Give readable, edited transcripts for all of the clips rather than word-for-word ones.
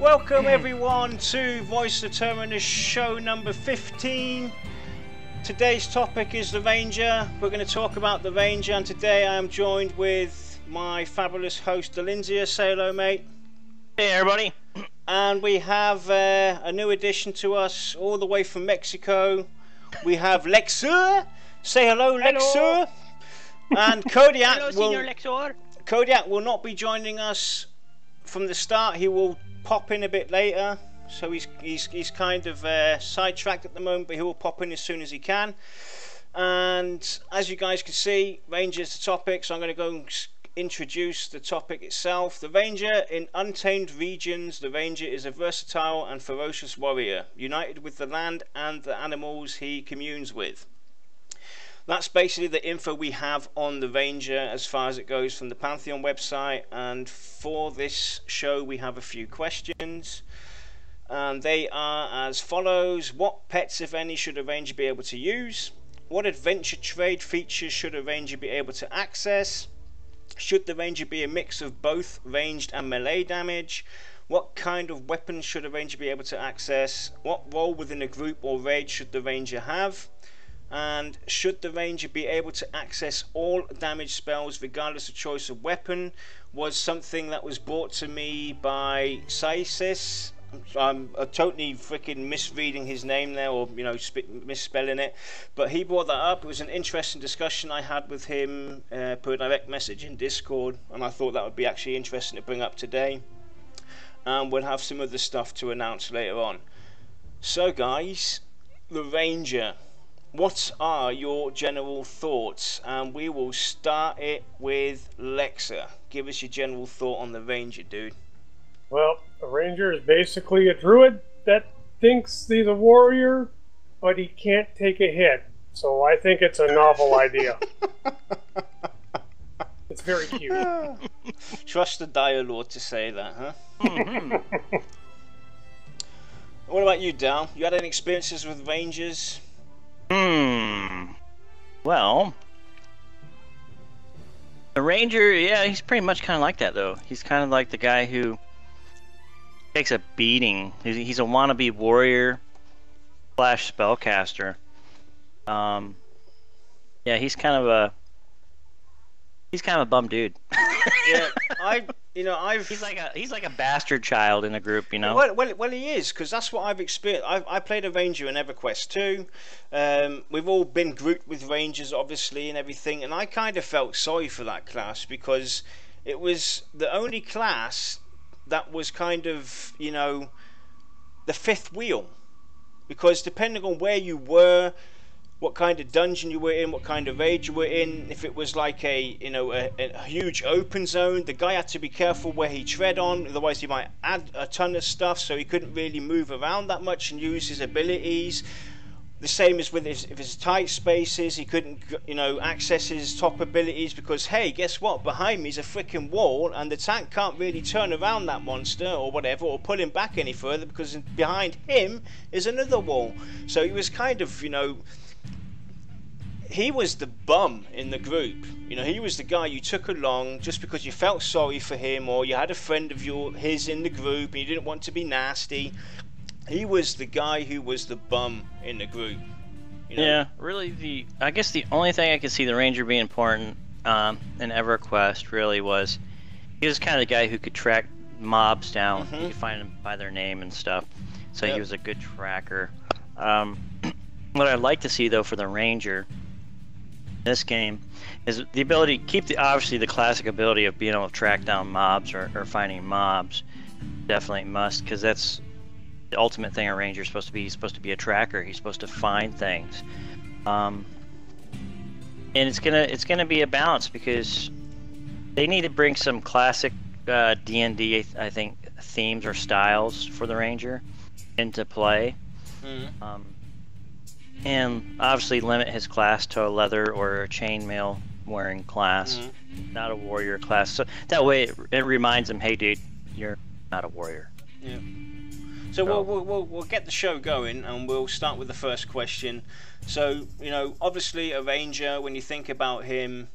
Welcome everyone to Voice of Terminus show number 15. Today's topic is the Ranger. We're going to talk about the Ranger, and today I am joined with my fabulous host Delinzia. Say hello, mate. Hey everybody. And we have a new addition to us all the way from Mexico. We have Lexer. Say hello, Lexer. And Kodiak. Hello, Kodiak will not be joining us from the start. He will pop in a bit later, so he's kind of sidetracked at the moment, but he will pop in as soon as he can. And as you guys can see, Ranger is the topic, so I'm going to go and introduce the topic itself. The Ranger. In untamed regions, the Ranger is a versatile and ferocious warrior, united with the land and the animals he communes with. That's basically the info we have on the Ranger as far as it goes from the Pantheon website. And for this show we have a few questions, and they are as follows. What pets, if any, should a Ranger be able to use? What adventure trade features should a Ranger be able to access? Should the Ranger be a mix of both ranged and melee damage? What kind of weapons should a Ranger be able to access? What role within a group or raid should the Ranger have? And should the Ranger be able to access all damage spells regardless of choice of weapon? Was something that was brought to me by Saisis. I'm totally freaking misreading his name there, or misspelling it, but he brought that up. It was an interesting discussion I had with him per direct message in Discord, and I thought that would be actually interesting to bring up today. And we'll have some other stuff to announce later on. So guys, the Ranger. What are your general thoughts? And we will start it with Lexer. Give us your general thought on the Ranger, dude. Well, a Ranger is basically a druid that thinks he's a warrior, but he can't take a hit. So I think it's a novel idea. It's very cute. Trust the Dire Lord to say that, huh? What about you, Dal? You had any experiences with Rangers? Well, the Ranger, yeah, he's pretty much kind of like that, though. He's kind of like the guy who takes a beating. He's a wannabe warrior / spellcaster. Yeah, he's kind of a bum dude. Yeah, he's like a bastard child in a group, you know. Well, he is, because that's what I've experienced. I played a Ranger in EverQuest 2. We've all been grouped with Rangers, obviously, and everything, and I kind of felt sorry for that class because it was the only class that was kind of, the fifth wheel, because depending on where you were, what kind of dungeon you were in, what kind of raid you were in, if it was like a huge open zone, the guy had to be careful where he tread on, otherwise he might add a ton of stuff, so he couldn't really move around that much and use his abilities. The same as with if it's tight spaces, he couldn't access his top abilities because, hey, guess what, behind me is a freaking wall and the tank can't really turn around that monster or whatever, or pull him back any further because behind him is another wall. So he was kind of, he was the bum in the group. He was the guy you took along just because you felt sorry for him, or you had a friend of his in the group and you didn't want to be nasty. He was the guy who was the bum in the group. Yeah, really. I guess the only thing I could see the Ranger being important in EverQuest really was he was kind of the guy who could track mobs down. You could find them by their name and stuff. So He was a good tracker. What I'd like to see though for the Ranger this game is the ability to keep obviously the classic ability of being able to track down mobs or finding mobs. Definitely must, because that's the ultimate thing a Ranger is supposed to be. He's supposed to be a tracker. He's supposed to find things, and it's gonna be a balance because they need to bring some classic D&D I think themes or styles for the Ranger into play. And obviously limit his class to a leather or a chainmail wearing class, not a warrior class. So that way it reminds him, hey dude, you're not a warrior. Yeah. So we'll get the show going, and we'll start with the first question. So obviously a Ranger, when you think about him,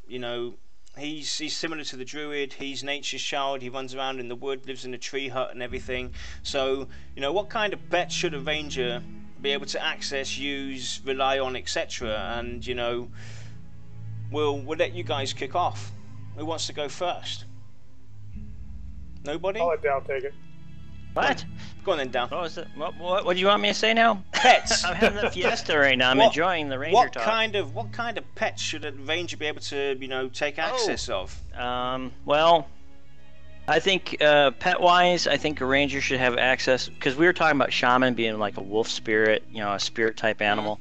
he's similar to the druid. He's nature's child. He runs around in the wood, lives in a tree hut and everything. So, you know, what kind of pet should a ranger be able to access, use, rely on, etc.? And, you know, we'll let you guys kick off. Who wants to go first? Nobody? I'll let Dal take it. What? Go on then, Dal. What was it? What do you want me to say now? Pets. I'm having a fiesta right now. I'm enjoying the ranger talk. What kind of pets should a ranger be able to, you know, take access of? Well, I think pet-wise, I think a ranger should have access, because we were talking about shaman being like a wolf spirit, you know, a spirit type animal.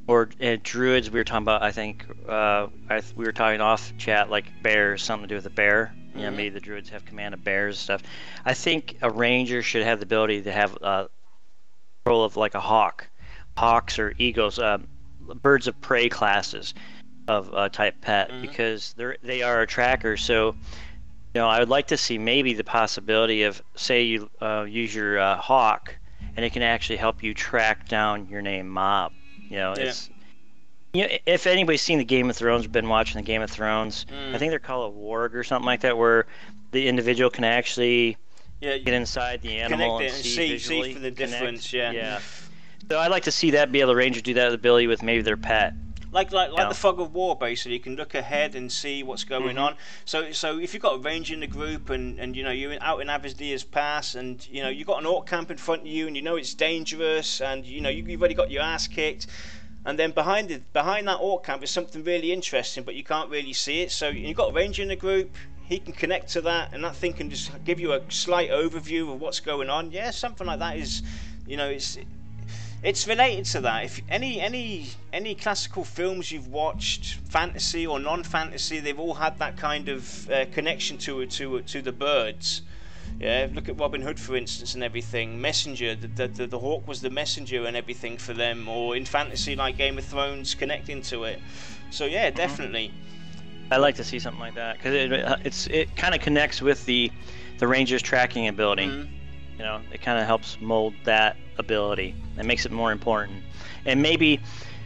Or druids, we were talking about, I think, we were talking off chat, like bears, something to do with a bear. You know, maybe the druids have command of bears and stuff. I think a ranger should have the ability to have control of like a hawk. Hawks or eagles, birds of prey classes of type pet, because they are a tracker. So, you know, I would like to see maybe the possibility of, say you use your hawk, and it can actually help you track down your named mob. You know, it's, you know, if anybody's seen the Game of Thrones, been watching the Game of Thrones, I think they're called a warg or something like that, where the individual can actually get inside the animal and see for the difference. Yeah. So I'd like to see that, be able to ranger do that ability with maybe their pet. Like the fog of war, basically, you can look ahead and see what's going on. So if you've got a ranger in the group, and you know you're out in Avizdir's Pass, and you know you've got an orc camp in front of you, and you know it's dangerous, and you know you've already got your ass kicked, and then behind that orc camp is something really interesting, but you can't really see it. So you've got a ranger in the group. He can connect to that, and that thing can just give you a slight overview of what's going on. Yeah, something like that is, you know, it's related to that. If any classical films you've watched, fantasy or non-fantasy, they've all had that kind of connection to the birds. Yeah, look at Robin Hood, for instance, and everything. Messenger, the hawk was the messenger and everything for them. Or in fantasy, like Game of Thrones, connecting to it. So yeah, definitely. I like to see something like that, because it kind of connects with the ranger's tracking ability. You know, it kind of helps mold that ability. It makes it more important. And maybe,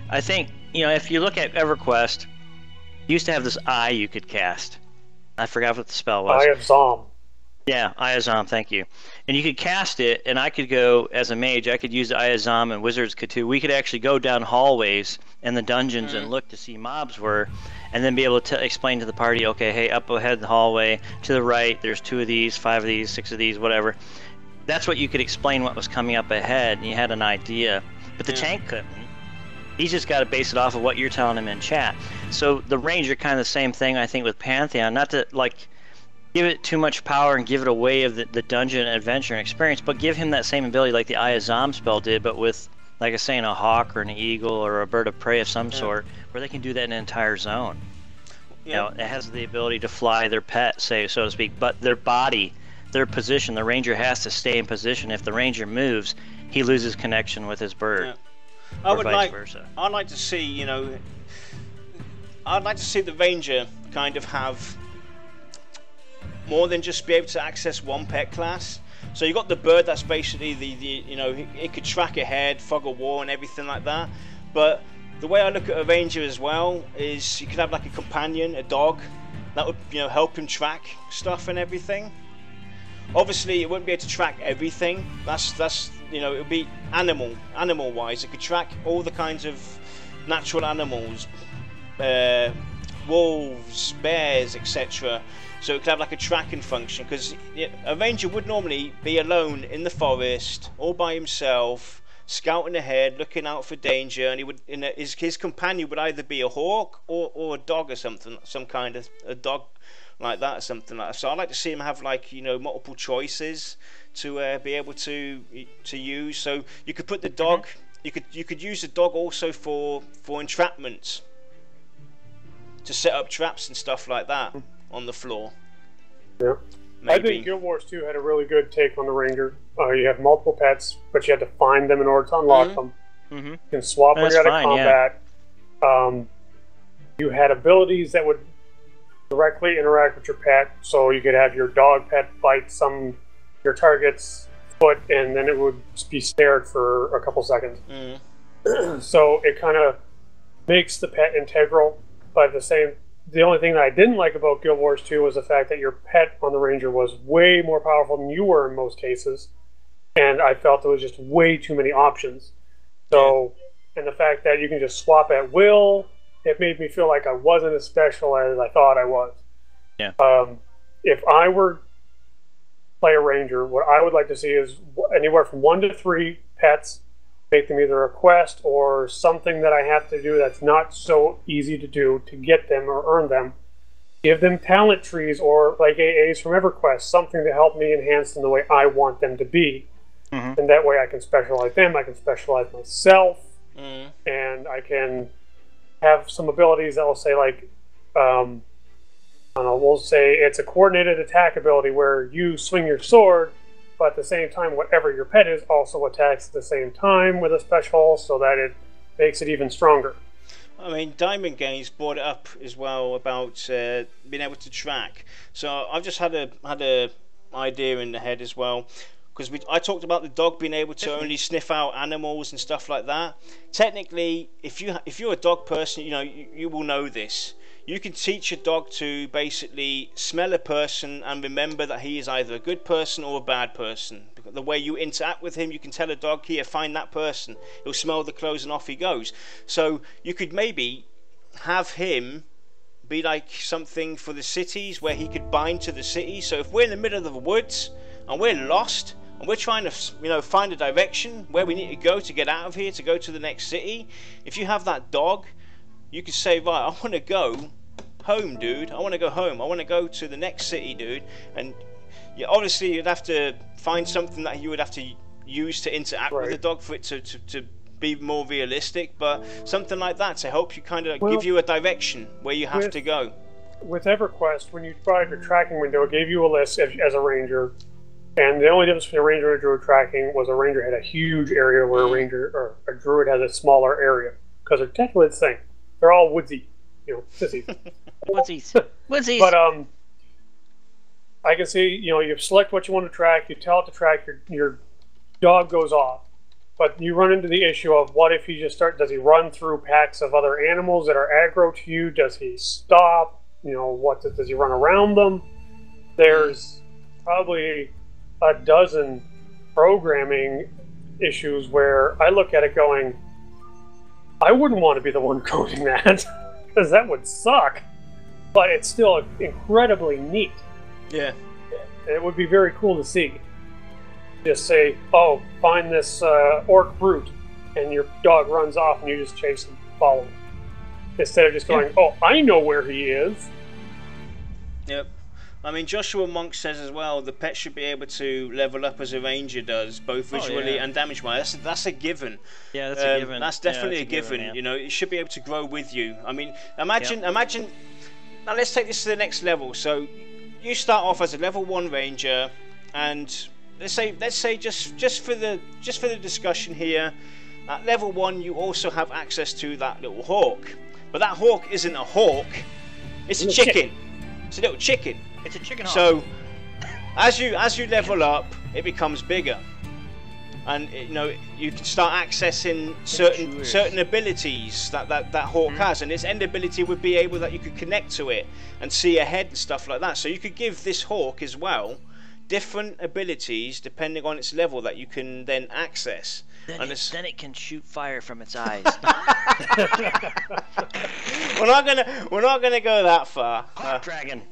I think, you know, if you look at EverQuest, you used to have this eye you could cast. I forgot what the spell was. Eye of Zom. Yeah, Eye of Zom, thank you. And you could cast it, and I could go, as a mage, I could use the Eye of Zom, and wizards could too. We could actually go down hallways in the dungeons and look to see mobs were, and then be able to explain to the party, okay, hey, up ahead in the hallway, to the right, there's 2 of these, 5 of these, 6 of these, whatever. That's what you could explain what was coming up ahead, and you had an idea. But the tank couldn't. He's just got to base it off of what you're telling him in chat. So the ranger, kind of the same thing, I think, with Pantheon. Not to, like, give it too much power and give it away of the dungeon adventure and experience, but give him that same ability like the Eye of Zom spell did, but with, like I was saying, a hawk or an eagle or a bird of prey of some sort, where they can do that in an entire zone. You know, it has the ability to fly their pet, say, so to speak, but their body, their position, the ranger has to stay in position. If the ranger moves, he loses connection with his bird. Or vice versa. I'd like to see, you know, I'd like to see the ranger kind of have more than just be able to access one pet class. So you got the bird, that's basically the you know, it could track ahead, fog of war and everything like that. But the way I look at a ranger as well is you could have like a companion, a dog, that would, you know, help him track stuff and everything. Obviously, it wouldn't be able to track everything. That's you know, it would be animal wise. It could track all the kinds of natural animals, wolves, bears, etc. So it could have like a tracking function, because a ranger would normally be alone in the forest, all by himself, scouting ahead, looking out for danger, and he would, his companion would either be a hawk or a dog or something, some kind of a dog like that or something like that. So I'd like to see him have, like, you know, multiple choices to be able to use. So you could put the dog, you could use the dog also for entrapments, to set up traps and stuff like that on the floor. Yeah. Maybe. I think Guild Wars 2 had a really good take on the ranger. You have multiple pets, but you had to find them in order to unlock them. You can swap when you're out of combat. You had abilities that would directly interact with your pet, so you could have your dog pet bite your target's foot, and then it would be snared for a couple seconds. So it kind of makes the pet integral, but at the same the only thing that I didn't like about Guild Wars 2 was the fact that your pet on the Ranger was way more powerful than you were in most cases, and I felt there was just way too many options. So, and the fact that you can just swap at will, it made me feel like I wasn't as special as I thought I was. Yeah. If I were play a Ranger, what I would like to see is anywhere from 1 to 3 pets. Make them either a quest or something that I have to do that's not so easy to do to get them or earn them. Give them talent trees or like AAs from EverQuest, something to help me enhance them the way I want them to be. And that way I can specialize them, I can specialize myself, and I can have some abilities that will say like, I don't know, we'll say it's a coordinated attack ability where you swing your sword, but at the same time, whatever your pet is also attacks at the same time with a special, so that it makes it even stronger. I mean, Diamond Games brought it up as well about being able to track. So I've just had a idea in the head as well, because I talked about the dog being able to only sniff out animals and stuff like that. Technically, if you're a dog person, you know you will know this. You can teach a dog to basically smell a person and remember that he is either a good person or a bad person. The way you interact with him, you can tell a dog, here, find that person. He'll smell the clothes and off he goes. So you could maybe have him be like something for the cities where he could bind to the city. So if we're in the middle of the woods and we're lost and we're trying to find a direction where we need to go to get out of here to go to the next city, if you have that dog, you could say, right, I want to go home, dude. I want to go home. I want to go to the next city, dude. And yeah, obviously you'd have to find something that you would have to use to interact with the dog for it to be more realistic, but something like that to help you kind of give you a direction where you have to go. With EverQuest, when you tried your tracking window, it gave you a list as a ranger, and the only difference between a ranger and a druid tracking was a ranger had a huge area where a ranger or a druid has a smaller area, because they're technically the same. They're all woodsy, sissies. Woodsies. But I can see, you select what you want to track, you tell it to track, your dog goes off. But you run into the issue of what if he just does he run through packs of other animals that are aggro to you? Does he stop? Does he run around them? There's probably a dozen programming issues where I look at it going, I wouldn't want to be the one coding that, because that would suck. But it's still incredibly neat. Yeah. It would be very cool to see. Just say, oh, find this orc brute, and your dog runs off and you just chase him, follow him. Instead of just going, oh, I know where he is. Yep. I mean, Joshua Monk says as well, the pet should be able to level up as a ranger does, both visually and damage-wise. That's a given. Yeah, that's a given. That's definitely a given. It should be able to grow with you. I mean, imagine. Now let's take this to the next level. So, you start off as a level 1 ranger, and let's say just for the discussion here, at level 1 you also have access to that little hawk. But that hawk isn't a hawk. It's a chicken. It's a little chicken. It's a chicken hawk. So as you level up, it becomes bigger, and you can start accessing certain abilities that hawk has, and its end ability would be able that you could connect to it and see ahead and stuff like that. So you could give this hawk as well different abilities depending on its level that you can then access. Then it can shoot fire from its eyes. We're not gonna go that far. Hawk dragon.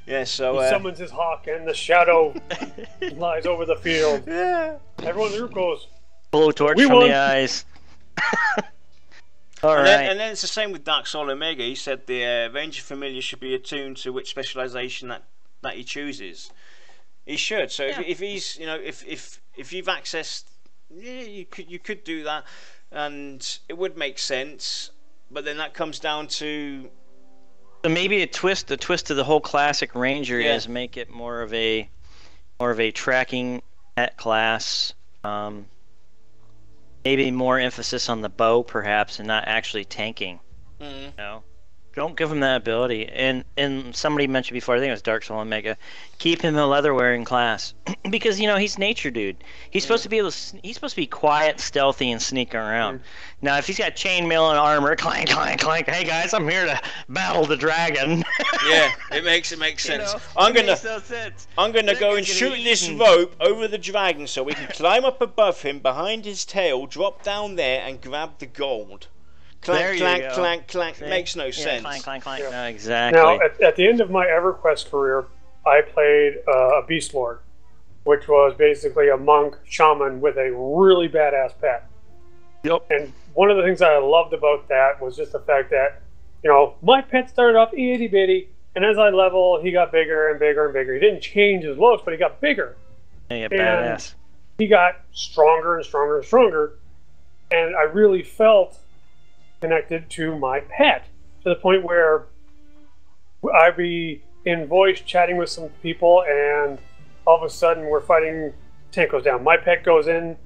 Yeah, so he summons his hawk, and the shadow lies over the field. Yeah. Everyone there goes. Blowtorch from the eyes. All right. And then it's the same with Dark Soul Omega. He said the Ranger Familiar should be attuned to which specialization that he chooses. He should. So if he's if you've accessed, you could do that, and it would make sense. But then that comes down to. So maybe the twist of the whole classic Ranger is make it more of a tracking pet class. Maybe more emphasis on the bow, perhaps, and not actually tanking. Don't give him that ability. And somebody mentioned before, I think it was Dark Soul Omega, keep him a leather wearing class because you know he's nature dude. He's supposed to be able to. He's supposed to be quiet, stealthy, and sneak around. Now, if he's got chainmail and armor, clank, clank, clank. Hey guys, I'm here to battle the dragon. Yeah, it makes sense. You know, I'm gonna sense. I'm gonna go and shoot this rope over the dragon so we can climb up above him behind his tail, drop down there, and grab the gold. Clank, clank, clank, clank. See? Makes no sense. Clank, clank, clank. Yeah. No, exactly. Now, at the end of my EverQuest career, I played a Beast Lord, which was basically a monk shaman with a really badass pet. Yep. And one of the things that I loved about that was just the fact that, you know, my pet started off itty bitty, and as I leveled, he got bigger and bigger and bigger. He didn't change his looks, but he got bigger. Yeah, badass. He got stronger and stronger and stronger, and I really felt connected to my pet to the point where I'd be in voice chatting with some people, and all of a sudden we're fighting. Tank goes down. My pet goes in,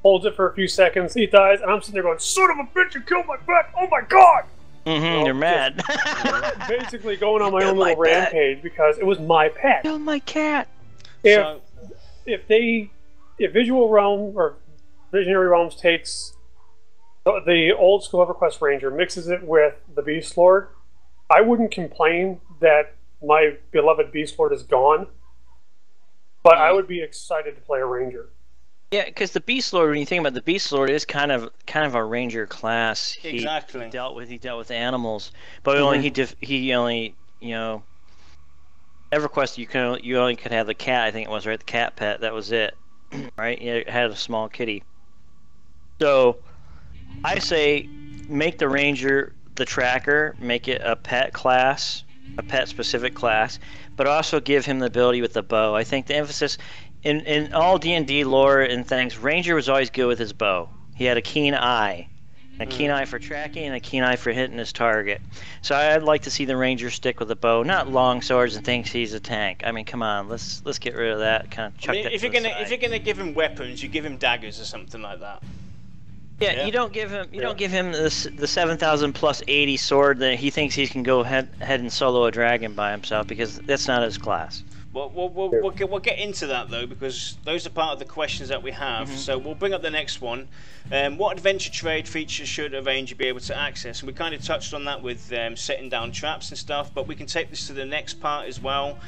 holds it for a few seconds. He dies, and I'm sitting there going, "Son of a bitch! You killed my pet! Oh my god!" You're mad. Basically going on my own little rampage because it was my pet. Kill my cat. If Visual Realm or Visionary Realms takes the old school EverQuest Ranger, mixes it with the Beast Lord, I wouldn't complain that my beloved Beast Lord is gone, but I would be excited to play a Ranger. Yeah, because the Beast Lord, when you think about the Beast Lord, is kind of a Ranger class. Exactly. He dealt with animals, but he only you know, EverQuest you only could have the cat. I think it was right, the cat pet. That was it, right? It had a small kitty. So I say make the Ranger the tracker, make it a pet class, a pet specific class, but also give him the ability with the bow. I think the emphasis in all D&D lore and things, Ranger was always good with his bow. He had a keen eye. A keen eye for tracking and a keen eye for hitting his target. So I'd like to see the Ranger stick with a bow, not long swords and thinks he's a tank. I mean, come on, let's get rid of that. Kind of chuck that if you're gonna give him weapons, you give him daggers or something like that. Yeah, you don't give him the 7,000 plus 80 sword that he thinks he can go ahead and solo a dragon by himself, because that's not his class. Well, we'll get into that though, because those are part of the questions that we have. So we'll bring up the next one. What adventure trade features should a ranger be able to access? And we kind of touched on that with setting down traps and stuff, but we can take this to the next part as well.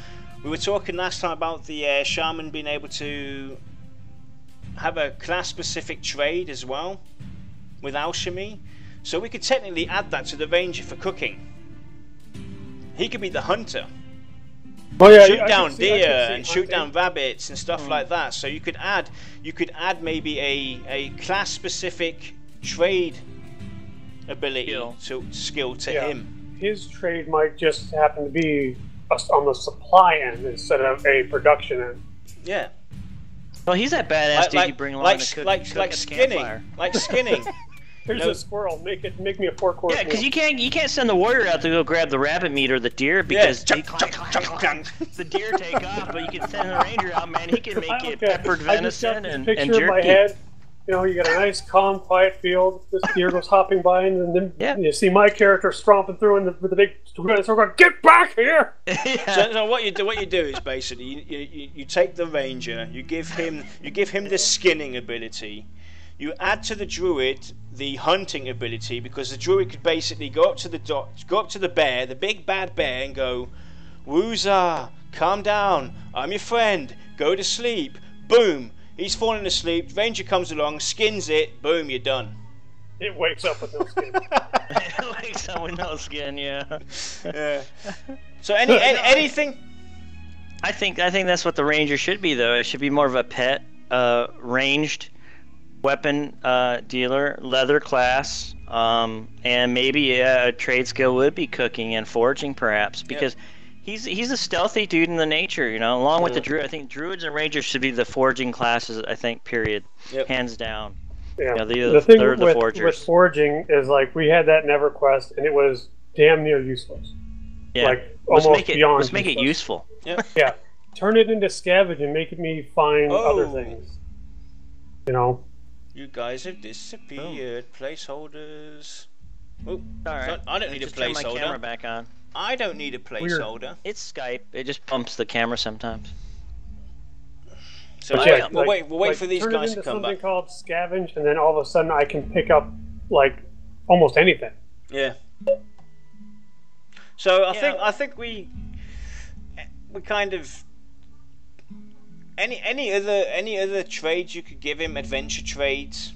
We were talking last time about the shaman being able to have a class-specific trade as well with alchemy, so we could technically add that to the ranger for cooking. He could be the hunter. Oh, yeah, shoot down deer and shoot down rabbits and stuff like that. So you could add maybe a class-specific trade ability skill to him. His trade might just happen to be on the supply end instead of a production end. Yeah. Well, he's that badass dude you bring along to cook like skinning, like skinning. There's a squirrel. Make me a 4-course. Yeah, because you can't send the warrior out to go grab the rabbit meat or the deer, because the deer take off. But you can send the ranger out, man. He can make it peppered venison and jerky. Picture in my head. You know, you got a nice, calm, quiet field. This deer goes hopping by, and then you see my character stomping through with the big sword, "Get back here!" So what you do is basically you take the ranger, you give him the skinning ability. You add to the druid the hunting ability, because the druid could basically go up to the bear, the big bad bear, and go, "Wooza, calm down. I'm your friend. Go to sleep." Boom. He's falling asleep. Ranger comes along, skins it. Boom, you're done. It wakes up with no skin. It wakes up with no skin. Yeah. So anything. I think that's what the ranger should be, though. It should be more of a pet, ranged weapon dealer, leather class, and maybe a trade skill would be cooking and foraging, perhaps, because he's a stealthy dude in the nature, you know. Along with the druid, I think druids and rangers should be the foraging classes. I think, period, hands down. Yeah. You know, the thing with foraging is, like, we had that in EverQuest, and it was damn near useless. Yeah, like almost beyond. Let's make it useful. Yeah, turn it into scavenge and make me find other things. You know. You guys have disappeared. Placeholders. Oh, alright. I don't need a placeholder. Turn my camera back on. I don't need a placeholder. Weird. It's Skype. It just bumps the camera sometimes. So yeah, we'll wait for these guys to come back. Turn it into something called scavenge, and then all of a sudden I can pick up like almost anything. Yeah. So I think we kind of any other trades you could give him, adventure trades.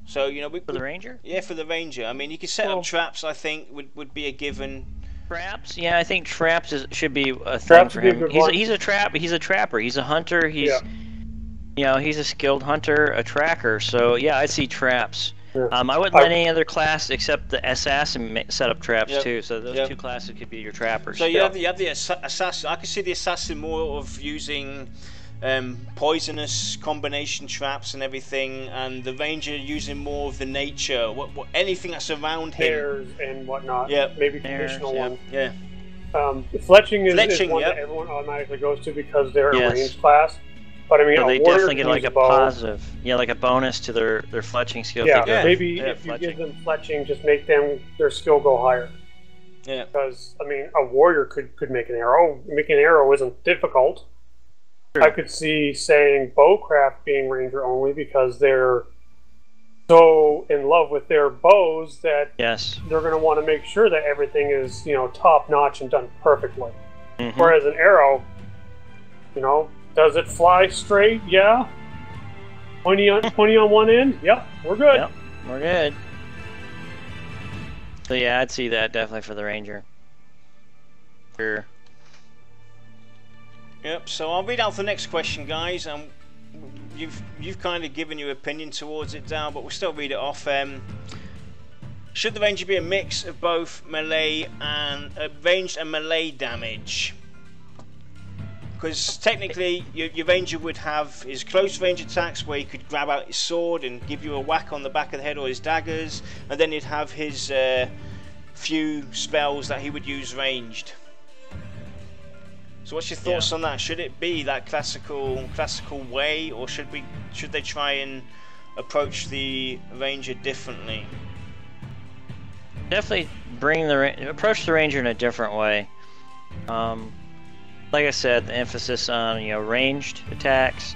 So for the ranger. Yeah, for the ranger. I mean, you could set up traps. I think would be a given. Traps, yeah, I think traps should be a thing for him. He's a trapper. He's a hunter. He's he's a skilled hunter, a tracker. So yeah, I'd see traps. Yeah. I wouldn't let any other class except the assassin set up traps too. So those two classes could be your trappers. So you have the assassin. I could see the assassin more of using poisonous combination traps and everything, and the ranger using more of the nature, anything that's around him. Bears and whatnot. Yeah, maybe conditional ones. Yeah. Fletching is one that everyone automatically goes to because they're a ranged class. But I mean, they definitely get like a positive, like a bonus to their fletching skill. Yeah, maybe if you give them fletching, just make their skill go higher. Yeah. Because I mean, a warrior could make an arrow. Making an arrow isn't difficult. Sure. I could see saying bowcraft being ranger only because they're so in love with their bows that they're going to want to make sure that everything is top notch and done perfectly. Mm-hmm. Whereas an arrow, does it fly straight? Yeah. Pointy on one end? Yep, we're good. Yep, we're good. So yeah, I'd see that definitely for the ranger. Sure. Yep. So I'll read out the next question, guys. You've kind of given your opinion towards it, Dal, but we'll still read it off. Should the ranger be a mix of both melee and ranged and melee damage? Because technically, your ranger would have his close range attacks where he could grab out his sword and give you a whack on the back of the head, or his daggers, and then he'd have his few spells that he would use ranged. So what's your thoughts on that? Should it be that classical way, or should they try and approach the ranger differently? Definitely approach the ranger in a different way. Like I said, the emphasis on ranged attacks,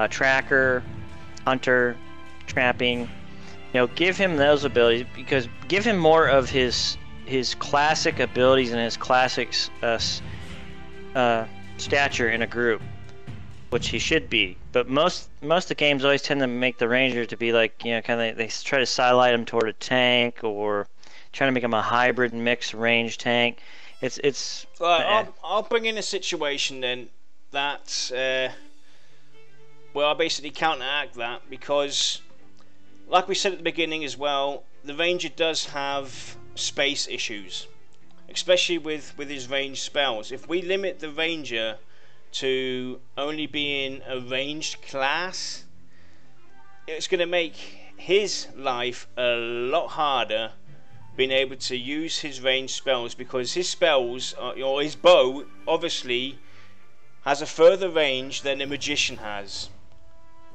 tracker, hunter, trapping. Give him those abilities, because give him more of his classic abilities and his classic stature in a group, which he should be. But most of the games always tend to make the ranger to be like kind of, they try to sidelight him toward a tank, or trying to make him a hybrid mixed range tank. It's. I'll bring in a situation then that I basically counteract that, because, like we said at the beginning as well, the ranger does have space issues, especially with his ranged spells. If we limit the ranger to only being a ranged class, it's going to make his life a lot harder being able to use his ranged spells, because his spells, or his bow, obviously has a further range than a magician has.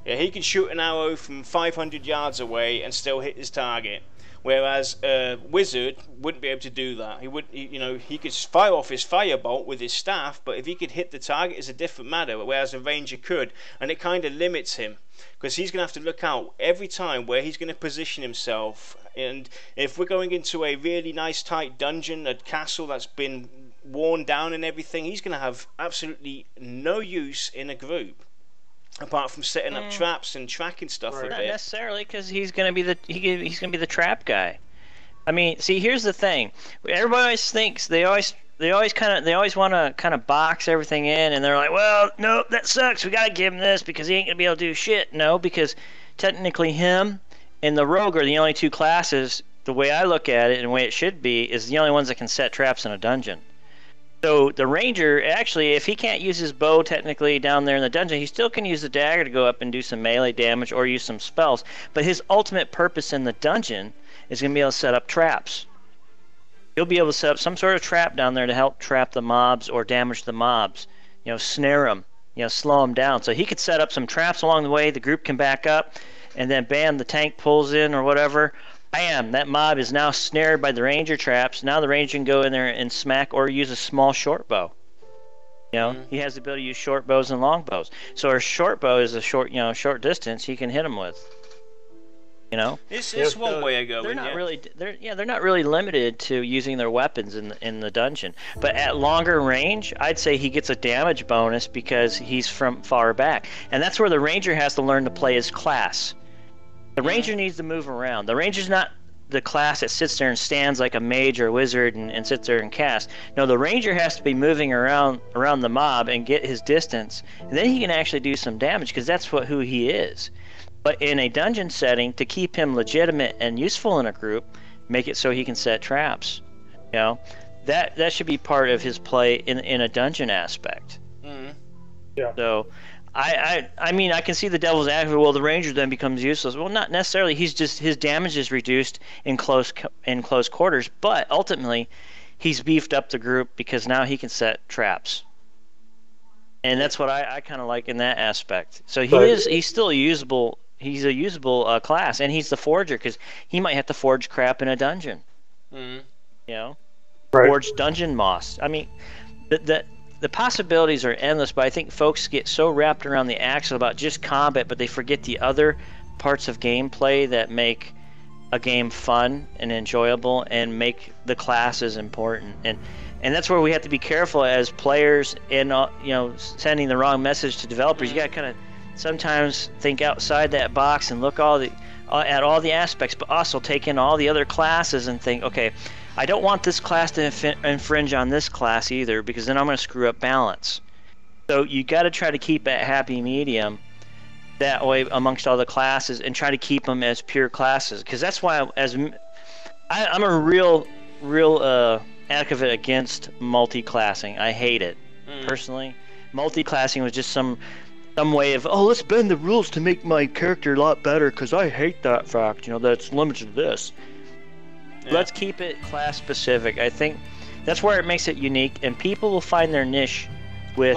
Yeah, he can shoot an arrow from 500 yards away and still hit his target, whereas a wizard wouldn't be able to do that. He could fire off his firebolt with his staff, but if he could hit the target is a different matter, whereas a ranger could, and it kind of limits him, because he's going to have to look out every time where he's going to position himself. And if we're going into a really nice tight dungeon, a castle that's been worn down and everything, he's going to have absolutely no use in a group, apart from setting up traps and tracking stuff a bit. Not necessarily, because he's going to be the trap guy. I mean, see, here's the thing. Everybody always thinks they always want to kind of box everything in, and they're like, well, no, that sucks. We got to give him this because he ain't going to be able to do shit. No, because technically him and the rogue are the only two classes, the way I look at it and the way it should be, is the only ones that can set traps in a dungeon. So the ranger, actually, if he can't use his bow technically down there in the dungeon, he still can use the dagger to go up and do some melee damage or use some spells. But his ultimate purpose in the dungeon is going to be able to set up traps. He'll be able to set up some sort of trap down there to help trap the mobs or damage the mobs. Snare them, slow them down. So he could set up some traps along the way, the group can back up, and then bam, the tank pulls in or whatever, I am. That mob is now snared by the ranger traps. Now the ranger can go in there and smack or use a small short bow. You know, he has the ability to use short bows and long bows. So a short bow is a short, short distance he can hit them with. You know, it's one way of going. They're not really, they're not really limited to using their weapons in the dungeon. But at longer range, I'd say he gets a damage bonus because he's from far back, and that's where the ranger has to learn to play his class. The ranger needs to move around. The ranger's not the class that sits there and stands like a mage or a wizard and sits there and casts. No, the ranger has to be moving around the mob and get his distance, and then he can actually do some damage because that's who he is. But in a dungeon setting, to keep him legitimate and useful in a group, make it so he can set traps. You know, that should be part of his play in a dungeon aspect. Yeah. So, I mean, I can see the devil's advocate. Well, the ranger then becomes useless. Well, not necessarily. His damage is reduced in close quarters, but ultimately, he's beefed up the group because now he can set traps. And that's what I kind of like in that aspect. So he's still usable. He's a usable class, and he's the forger because he might have to forge crap in a dungeon. You know, forge dungeon moss. I mean, the possibilities are endless, but I think folks get so wrapped around the axle about just combat, but they forget the other parts of gameplay that make a game fun and enjoyable and make the classes important. And that's where we have to be careful as players in sending the wrong message to developers. You got to kind of sometimes think outside that box and look at all the aspects, but also take in all the other classes and think, okay, I don't want this class to infringe on this class either, because then I'm going to screw up balance. So you got to try to keep that happy medium that way amongst all the classes and try to keep them as pure classes, because that's why I'm a real advocate against multi-classing. I hate it personally. Multi-classing was just some way of, let's bend the rules to make my character a lot better because I hate that fact, that's limited to this. Yeah. Let's keep it class specific. I think that's where it makes it unique, and people will find their niche with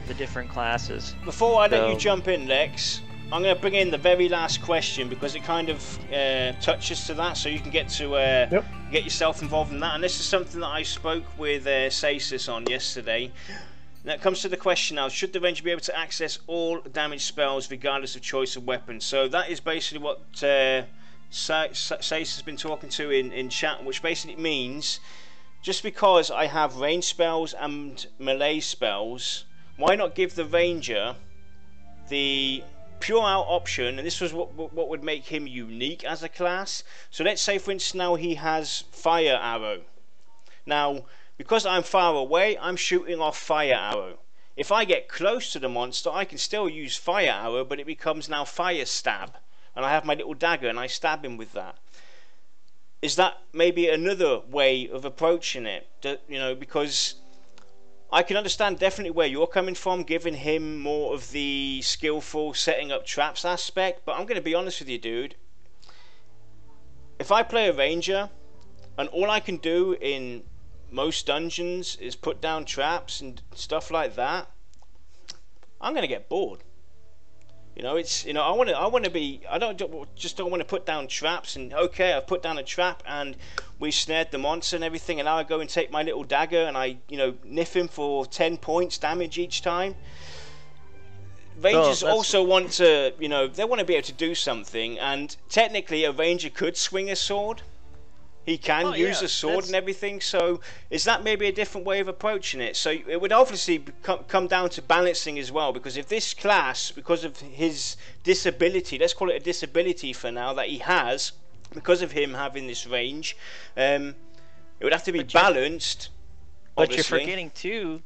the different classes. Before I let you jump in, Lex, I'm going to bring in the very last question because it kind of touches to that, so you can get to get yourself involved in that. And this is something that I spoke with Sasis on yesterday. Now it comes to the question now, should the ranger be able to access all damage spells regardless of choice of weapon? So that is basically what Sasis has been talking to in chat, which basically means just because I have range spells and melee spells, why not give the ranger the pure out option? And this was what would make him unique as a class. So let's say for instance now he has fire arrow. Now because I'm far away, I'm shooting off fire arrow. If I get close to the monster, I can still use fire arrow, but it becomes now fire stab, and I have my little dagger and I stab him with that. Is that maybe another way of approaching it? Because I can understand definitely where you're coming from, giving him more of the skillful setting up traps aspect, but I'm going to be honest with you, dude. If I play a ranger and all I can do in most dungeons is put down traps and stuff like that, I'm gonna get bored. I don't want to put down traps and okay, I've put down a trap and we snared the monster and everything, and now I go and take my little dagger and I niff him for 10 points damage each time. Rangers also want to they want to be able to do something, and technically a ranger could swing a sword. He can use a sword and everything, so is that maybe a different way of approaching it? So it would obviously come down to balancing as well, because if this class, because of his disability, let's call it a disability for now, that he has, because of him having this range, it would have to be balanced. But you're forgetting too,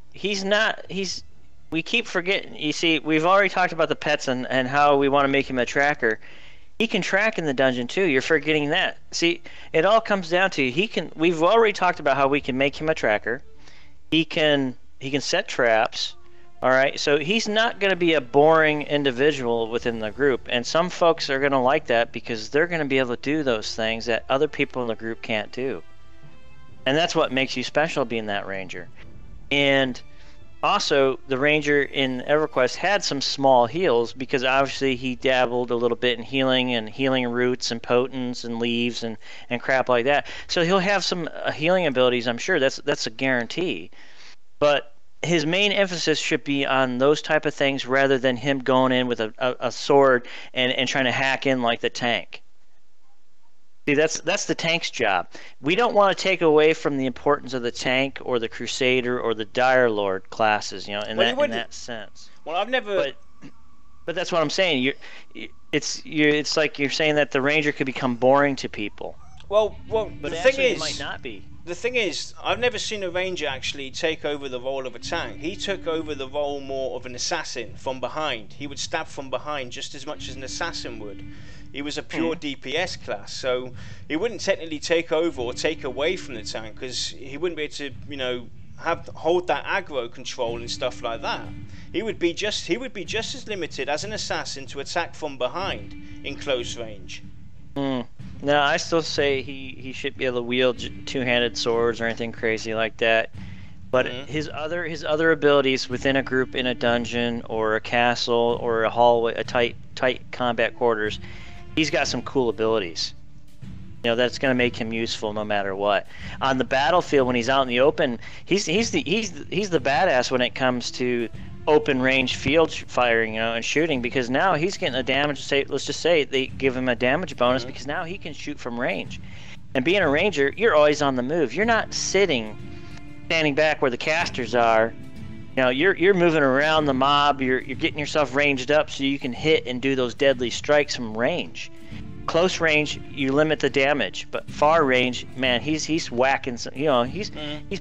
we keep forgetting, you see, we've already talked about the pets and how we want to make him a tracker. He can track in the dungeon too. You're forgetting that. See, it all comes down to we've already talked about how we can make him a tracker. He can set traps. All right. So he's not going to be a boring individual within the group, and some folks are going to like that because they're going to be able to do those things that other people in the group can't do. And that's what makes you special, being that ranger. And also, the ranger in EverQuest had some small heals because obviously he dabbled a little bit in healing and healing roots and potents and leaves and crap like that. So he'll have some healing abilities, I'm sure. That's a guarantee. But his main emphasis should be on those type of things rather than him going in with a sword and trying to hack in like the tank. See, that's the tank's job. We don't want to take away from the importance of the tank or the crusader or the dire lord classes, in that sense. Well, I've never. But that's what I'm saying. It's like you're saying that the ranger could become boring to people. Well, but the thing is, it might not be. The thing is, I've never seen a ranger actually take over the role of a tank. He took over the role more of an assassin from behind. He would stab from behind just as much as an assassin would. He was a pure DPS class, so he wouldn't technically take over or take away from the tank because he wouldn't be able to, hold that aggro control and stuff like that. He would be just as limited as an assassin to attack from behind in close range. No, I still say he should be able to wield two-handed swords or anything crazy like that. But his other abilities within a group in a dungeon or a castle or a hallway, a tight combat quarters, he's got some cool abilities. That's going to make him useful no matter what. On the battlefield, when he's out in the open, he's the badass when it comes to open range field firing, and shooting, because now he's getting a damage. Let's just say they give him a damage bonus because now he can shoot from range. And being a ranger, you're always on the move. You're not standing back where the casters are. You're moving around the mob. You're getting yourself ranged up so you can hit and do those deadly strikes from range. Close range, you limit the damage, but far range, man, he's whacking some. He's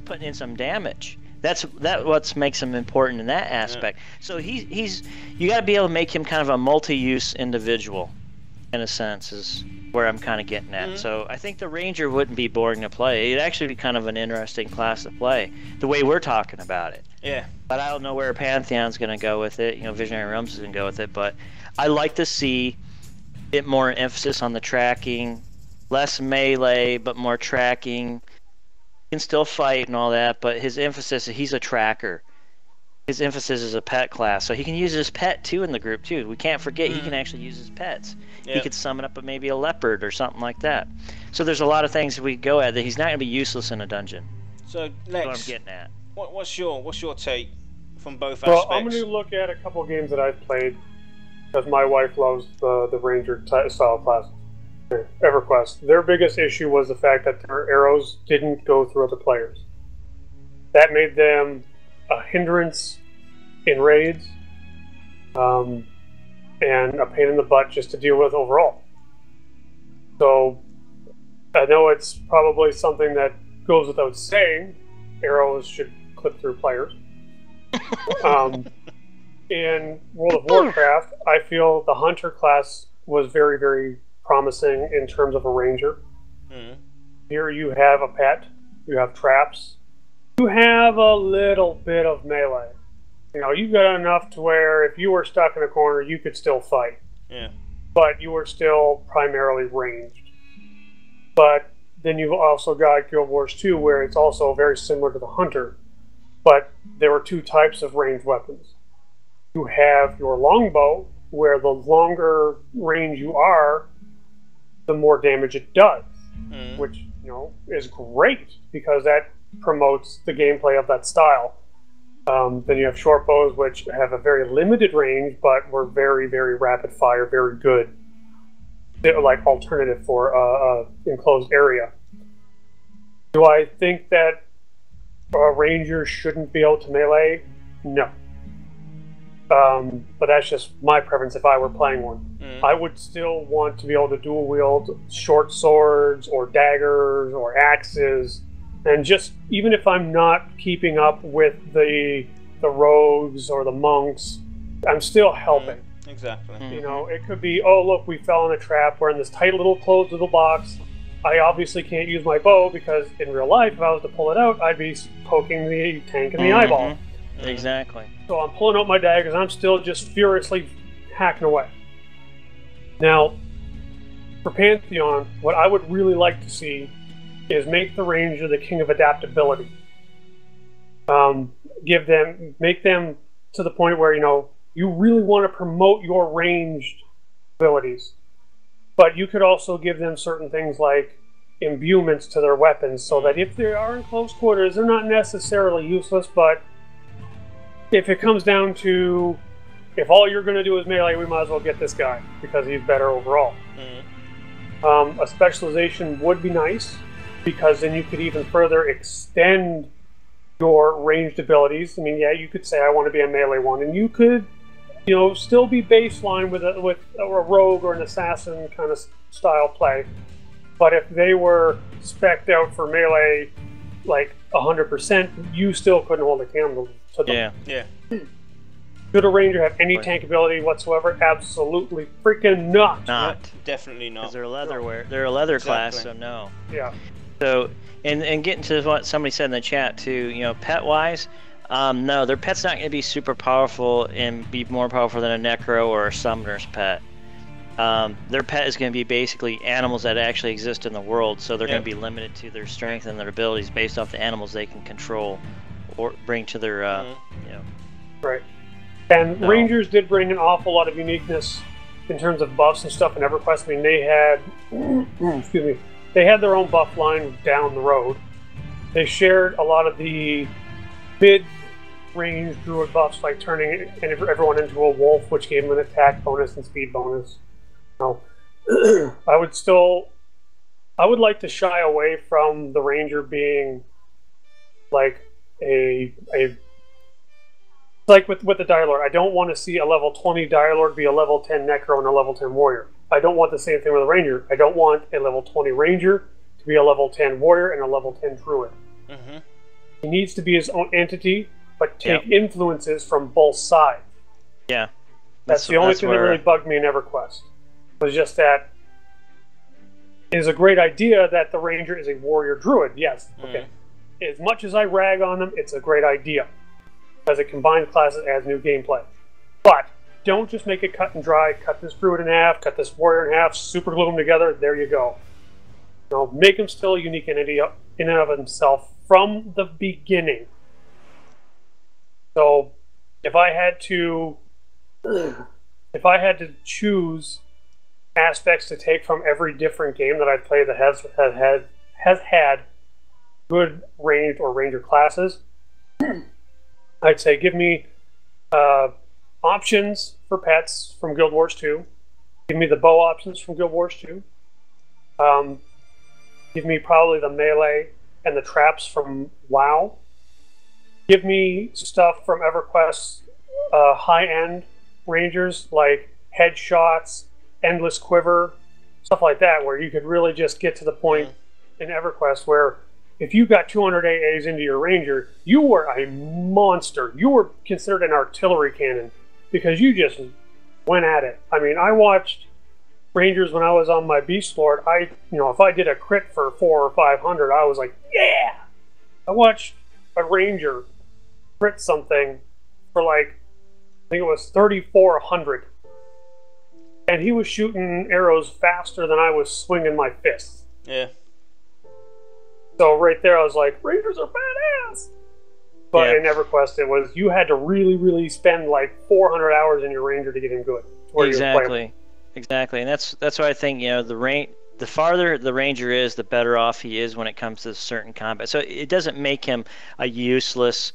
putting in some damage. That's what makes him important in that aspect. So you got to be able to make him kind of a multi-use individual, in a sense, is where I'm kind of getting at. So I think the ranger wouldn't be boring to play. It'd actually be kind of an interesting class to play, the way we're talking about it. Yeah. But I don't know where Pantheon's going to go with it. Visionary Realms is going to go with it. But I like to see it more emphasis on the tracking, less melee, but more tracking. Can still fight and all that, but his emphasis, he's a tracker. His emphasis is a pet class, so he can use his pet too in the group too. We can't forget he can actually use his pets. Yep. He could summon up maybe a leopard or something like that. So there's a lot of things we go at that he's not going to be useless in a dungeon. So Lex, that's what I'm getting at. What's your take from both aspects? Well, I'm going to look at a couple of games that I've played because my wife loves the ranger style class. EverQuest. Their biggest issue was the fact that their arrows didn't go through other players. That made them a hindrance in raids, and a pain in the butt just to deal with overall. So I know it's probably something that goes without saying. Arrows should clip through players. In World of Warcraft, I feel the hunter class was very, very promising in terms of a ranger. Here you have a pet, you have traps, you have a little bit of melee. You've got enough to where if you were stuck in a corner, you could still fight. Yeah. But you were still primarily ranged. But then you've also got Guild Wars 2, where it's also very similar to the hunter. But there were two types of ranged weapons. You have your longbow, where the longer range you are, the more damage it does, which is great because that promotes the gameplay of that style. Then you have short bows, which have a very limited range, but were very, very rapid fire, very good, like alternative for enclosed area. Do I think that a ranger shouldn't be able to melee? No. But that's just my preference if I were playing one. I would still want to be able to dual wield short swords or daggers or axes, and just even if I'm not keeping up with the rogues or the monks, I'm still helping. Exactly. It could be, oh look, we fell in a trap. We're in this tight little closed little box. I obviously can't use my bow because in real life, if I was to pull it out, I'd be poking the tank in the eyeball. Exactly. So I'm pulling out my daggers, and I'm still just furiously hacking away. Now, for Pantheon, what I would really like to see is make the ranger the king of adaptability. make them to the point where, you know, you really want to promote your ranged abilities. But you could also give them certain things like imbuements to their weapons, so that if they are in close quarters, they're not necessarily useless, but if it comes down to, if all you're going to do is melee, we might as well get this guy, because he's better overall. A specialization would be nice, because then you could even further extend your ranged abilities. I mean, yeah, you could say, I want to be a melee one, and you could, you know, still be baseline with a rogue or an assassin kind of style play. But if they were spec'd out for melee, like 100%, you still couldn't hold a candle to them. Yeah. Should a ranger have any tank ability whatsoever? Absolutely freaking not. Not. Definitely not. Because they're leatherware. They're a leather class, so no. Yeah. So, and getting to what somebody said in the chat too, you know, pet-wise, no, their pet's not going to be super powerful and be more powerful than a necro or a summoner's pet. Their pet is going to be basically animals that actually exist in the world, so they're going to be limited to their strength and their abilities based off the animals they can control or bring to their, you know. Right. And Rangers did bring an awful lot of uniqueness in terms of buffs and stuff in EverQuest. I mean, they had, excuse me, they had their own buff line down the road. They shared a lot of the mid-range druid buffs, like turning everyone into a wolf, which gave them an attack bonus and speed bonus. So, I would like to shy away from the Ranger being like like with the Dire Lord. I don't want to see a level 20 Dire Lord be a level 10 Necro and a level 10 Warrior. I don't want the same thing with a Ranger. I don't want a level 20 Ranger to be a level 10 Warrior and a level 10 Druid. He needs to be his own entity, but take influences from both sides. Yeah. That's the only thing that really bugged me in EverQuest. Was just that it is a great idea that the Ranger is a Warrior Druid. Yes. Okay. As much as I rag on them, it's a great idea. Because it combines classes, adds new gameplay. But don't just make it cut and dry. Cut this Druid in half, cut this Warrior in half, super glue them together, there you go. You know, make him still a unique entity in and of himself from the beginning. So, if I had to choose aspects to take from every different game that I've played that has had good ranged or Ranger classes, I'd say give me options for pets from Guild Wars 2. Give me the bow options from Guild Wars 2. Give me probably the melee and the traps from WoW. Give me stuff from EverQuest's high-end Rangers, like headshots, endless quiver, stuff like that, where you could really just get to the point in EverQuest where if you got 200 AAs into your Ranger, you were a monster. You were considered an artillery cannon because you just went at it. I mean, I watched Rangers when I was on my Beast Lord. If I did a crit for 400 or 500, I was like, yeah! I watched a Ranger crit something for like, I think it was 3,400. And he was shooting arrows faster than I was swinging my fists. Yeah. So right there I was like, Rangers are badass! But in EverQuest it was, you had to really, really spend like 400 hours in your Ranger to get him good. Exactly. And that's why I think, you know, the farther the Ranger is, the better off he is when it comes to certain combat. So it doesn't make him a useless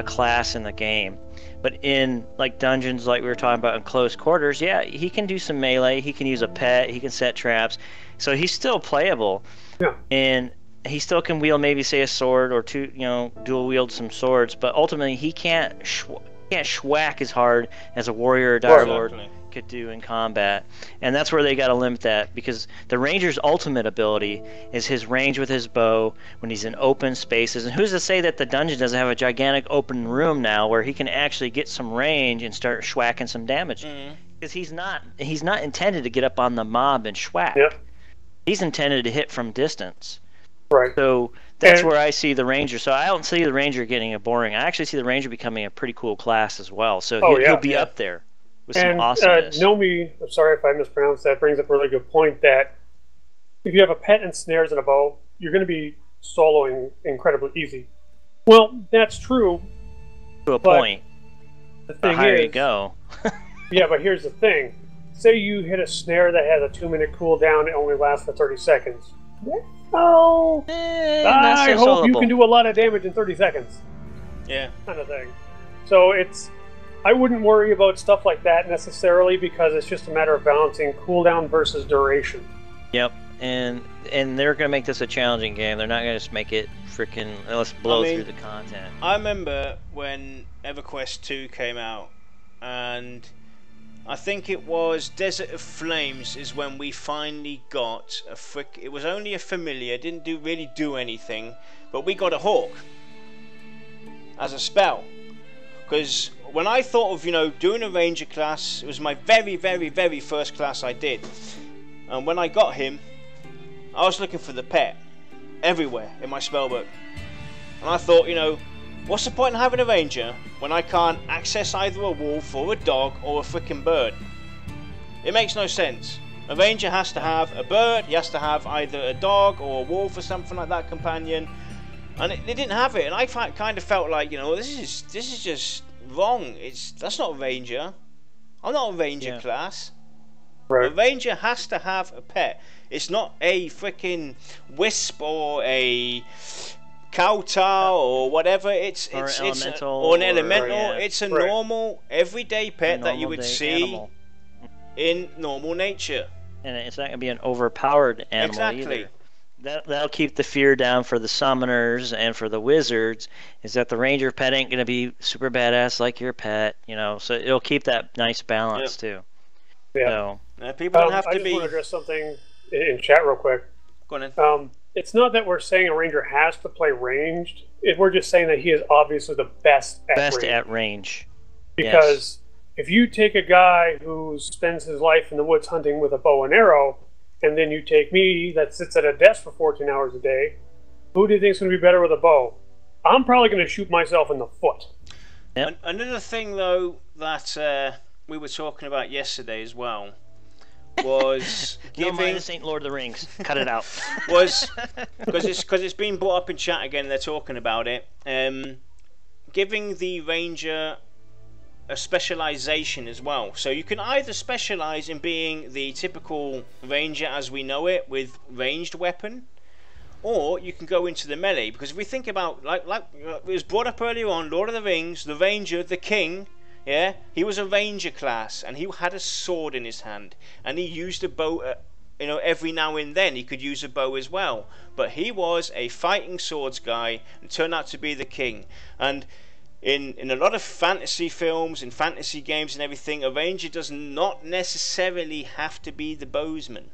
class in the game. But in like dungeons, like we were talking about in close quarters, yeah, he can do some melee, he can use a pet, he can set traps. So he's still playable. Yeah. And he still can wield maybe say a sword or two, you know, dual wield some swords, but ultimately he can't schwack as hard as a warrior or dire lord could do in combat. And that's where they got to limit that, because the Ranger's ultimate ability is his range with his bow when he's in open spaces. And who's to say that the dungeon doesn't have a gigantic open room now where he can actually get some range and start schwacking some damage? Because he's not intended to get up on the mob and schwack. Yep. He's intended to hit from distance. Right. So that's where I see the Ranger. So I don't see the Ranger getting a boring. I actually see the Ranger becoming a pretty cool class as well. So he'll be up there with some awesomeness. Nomi, I'm sorry if I mispronounced that, brings up a really good point that if you have a pet and snares and a bow, you're going to be soloing incredibly easy. Well, that's true To a point. The higher you go. Yeah, but here's the thing. Say you hit a snare that has a 2-minute cooldown, it only lasts for 30 seconds. Oh, I hope you can do a lot of damage in 30 seconds. Yeah. Kind of thing. So I wouldn't worry about stuff like that necessarily, because it's just a matter of balancing cooldown versus duration. Yep, and they're going to make this a challenging game. They're not going to just make it freaking, let's blow through the content. I remember when EverQuest 2 came out, and I think it was Desert of Flames is when we finally got it was only a familiar, didn't really do anything, but we got a hawk as a spell. Because when I thought of, doing a ranger class, it was my very, very, very first class I did. And when I got him, I was looking for the pet everywhere in my spellbook. And I thought, what's the point in having a ranger when I can't access either a wolf or a dog or a freaking bird? It makes no sense. A ranger has to have a bird, he has to have either a dog or a wolf or something like that companion. And they didn't have it, and I kind of felt like, this is just wrong. That's not a ranger. I'm not a ranger class. Right. A ranger has to have a pet. It's not a freaking wisp or a Kautar or whatever. It's an elemental. It's a normal, everyday pet that you would see in normal nature. And it's not going to be an overpowered animal either. That'll keep the fear down for the summoners and for the wizards, is that the ranger pet ain't going to be super badass like your pet, so it'll keep that nice balance too. Yeah. So, people don't have to I just be... want to address something in chat real quick. Go on. It's not that we're saying a ranger has to play ranged. We're just saying that he is obviously the best at range. Because if you take a guy who spends his life in the woods hunting with a bow and arrow, and then you take me that sits at a desk for 14 hours a day, who do you think is going to be better with a bow? I'm probably going to shoot myself in the foot. Yep. Another thing, though, that we were talking about yesterday as well was giving... No, this ain't Lord of the Rings. Cut it out. Was because it's been brought up in chat again. They're talking about it. Giving the ranger a specialization as well. So you can either specialize in being the typical ranger as we know it with ranged weapon, or you can go into the melee. Because if we think about, like it was brought up earlier on, Lord of the Rings, the ranger, the king, he was a ranger class, and he had a sword in his hand, and he used a bow. Every now and then he could use a bow as well. But he was a fighting swords guy and turned out to be the king. And in a lot of fantasy films and fantasy games and everything, a ranger does not necessarily have to be the bowsman.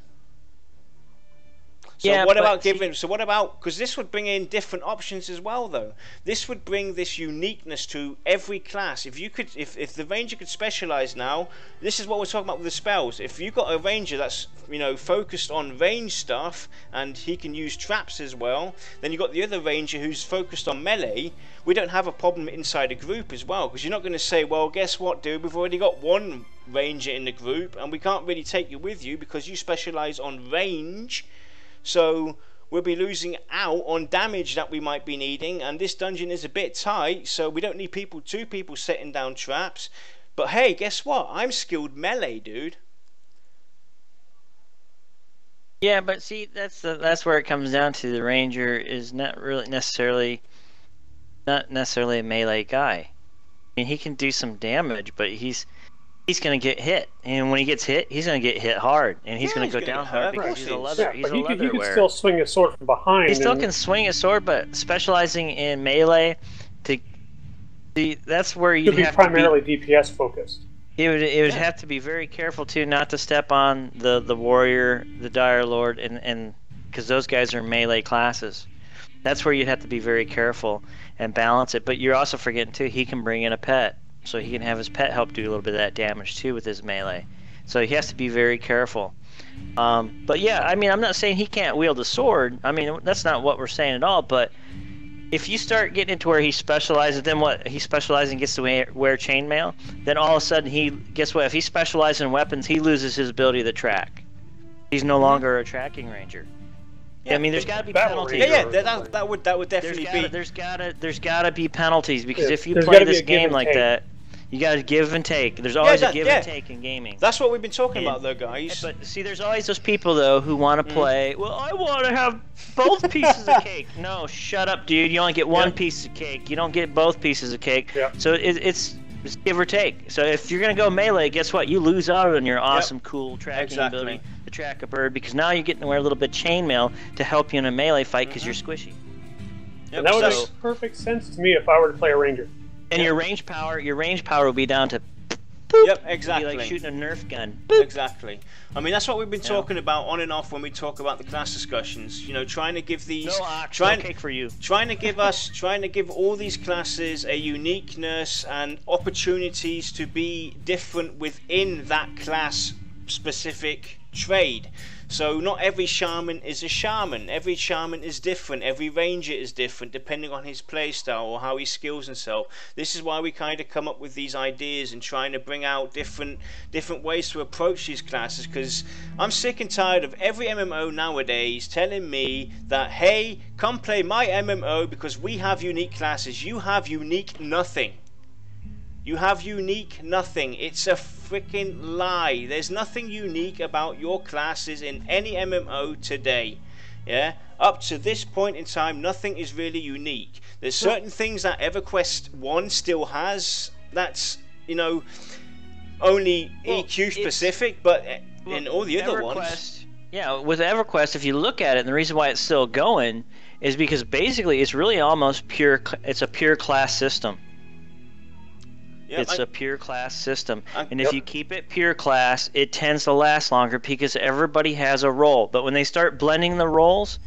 So what about because this would bring in different options as well, though. This would bring this uniqueness to every class. If the ranger could specialize now, this is what we're talking about with the spells. If you got a ranger that's focused on range stuff and he can use traps as well, then you got the other ranger who's focused on melee. We don't have a problem inside a group as well, because you're not going to say, well, guess what, dude, we've already got one ranger in the group and we can't really take you with you because you specialize on range. So we'll be losing out on damage that we might be needing, and this dungeon is a bit tight, so we don't need two people setting down traps. But hey, guess what? I'm skilled melee, dude. Yeah, but see, that's where it comes down to. The ranger is not necessarily a melee guy. I mean, he can do some damage, but he's going to get hit, and when he gets hit, he's going to get hit hard, and he's going to go down hard because he's a leather. He's a leather. He can still swing a sword from behind. He still can swing a sword, but specializing in melee, that's where you have primarily to be primarily DPS focused. It would have to be very careful too, not to step on the warrior, the dire lord, and because those guys are melee classes. That's where you'd have to be very careful and balance it. But you're also forgetting too, he can bring in a pet. So he can have his pet help do a little bit of that damage too with his melee. So he has to be very careful. But yeah, I mean, I'm not saying he can't wield a sword. I mean, that's not what we're saying at all. But if you start getting into where he specializes, then what? He specializes and gets to wear chainmail. Then all of a sudden, guess what? If he specializes in weapons, he loses his ability to track. He's no longer a tracking ranger. Yeah, I mean, there's got to be penalties. Yeah, that would definitely be. There's gotta be penalties because if you play this game like that, you got to give and take. There's always a give and take in gaming. That's what we've been talking about, though, guys. But see, there's always those people though who want to play. Well, I want to have both pieces of cake. No, shut up, dude. You only get one piece of cake. You don't get both pieces of cake. So it's give or take. So if you're gonna go melee, guess what? You lose out on your awesome, cool tracking ability to track a bird because now you're getting to wear a little bit of chainmail to help you in a melee fight because you're squishy. And that would make perfect sense to me if I were to play a ranger. And your range power will be down to. Boop. Yep, exactly. It'd be like shooting a Nerf gun. Boop. Exactly. I mean, that's what we've been talking about on and off when we talk about the class discussions. You know, trying to give these, no cake for you. Trying to give all these classes a uniqueness and opportunities to be different within that class specific trade. So not every shaman is a shaman. Every shaman is different. Every ranger is different depending on his playstyle or how he skills himself. This is why we kind of come up with these ideas and trying to bring out different ways to approach these classes, because I'm sick and tired of every MMO nowadays telling me that, hey, come play my MMO because we have unique classes. You have unique nothing. You have unique nothing. It's a freaking lie. There's nothing unique about your classes in any MMO today. Yeah, up to this point in time, nothing is really unique. There's certain things that EverQuest 1 still has. That's, you know, only EQ specific, but in all the other ones. Yeah, with EverQuest, if you look at it, and the reason why it's still going is because basically it's really almost pure. It's a pure class system. It's a pure class system, and if you keep it pure class, it tends to last longer because everybody has a role. But when they start blending the roles,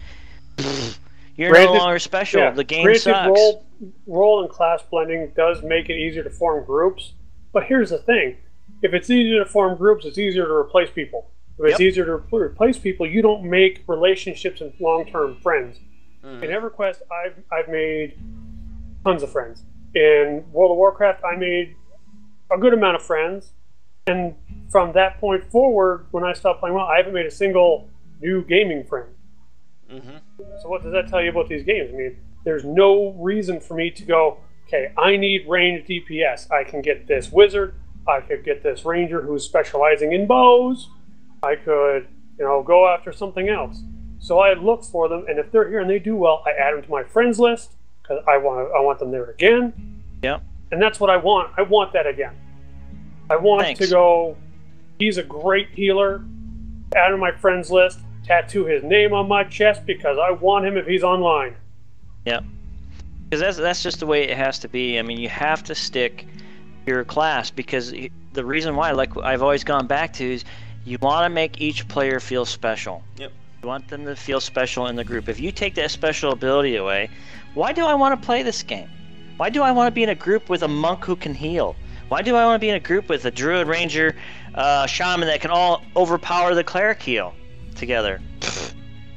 you're no longer special. Yeah, the game sucks. Role and class blending does make it easier to form groups, but here's the thing: if it's easier to form groups, it's easier to replace people. If it's easier to replace people, you don't make relationships and long-term friends. In EverQuest, I've made tons of friends. In World of Warcraft, I made a good amount of friends, and from that point forward, when I stopped playing I haven't made a single new gaming friend. So what does that tell you about these games? I mean, there's no reason for me to go, okay, I need ranged DPS. I can get this wizard, I could get this ranger who's specializing in bows, I could, you know, go after something else. So I look for them, and if they're here and they do well, I add them to my friends list, because I want them there again. Yeah. And that's what I want. I want that again. I want to go, he's a great healer, add to my friends list, tattoo his name on my chest because I want him if he's online. Yeah. Because that's just the way it has to be. I mean, you have to stick your class because the reason why, like I've always gone back to, is you want to make each player feel special. Yep. You want them to feel special in the group. If you take that special ability away, why do I want to play this game? Why do I want to be in a group with a monk who can heal? Why do I want to be in a group with a druid, ranger, shaman that can all overpower the cleric heal together?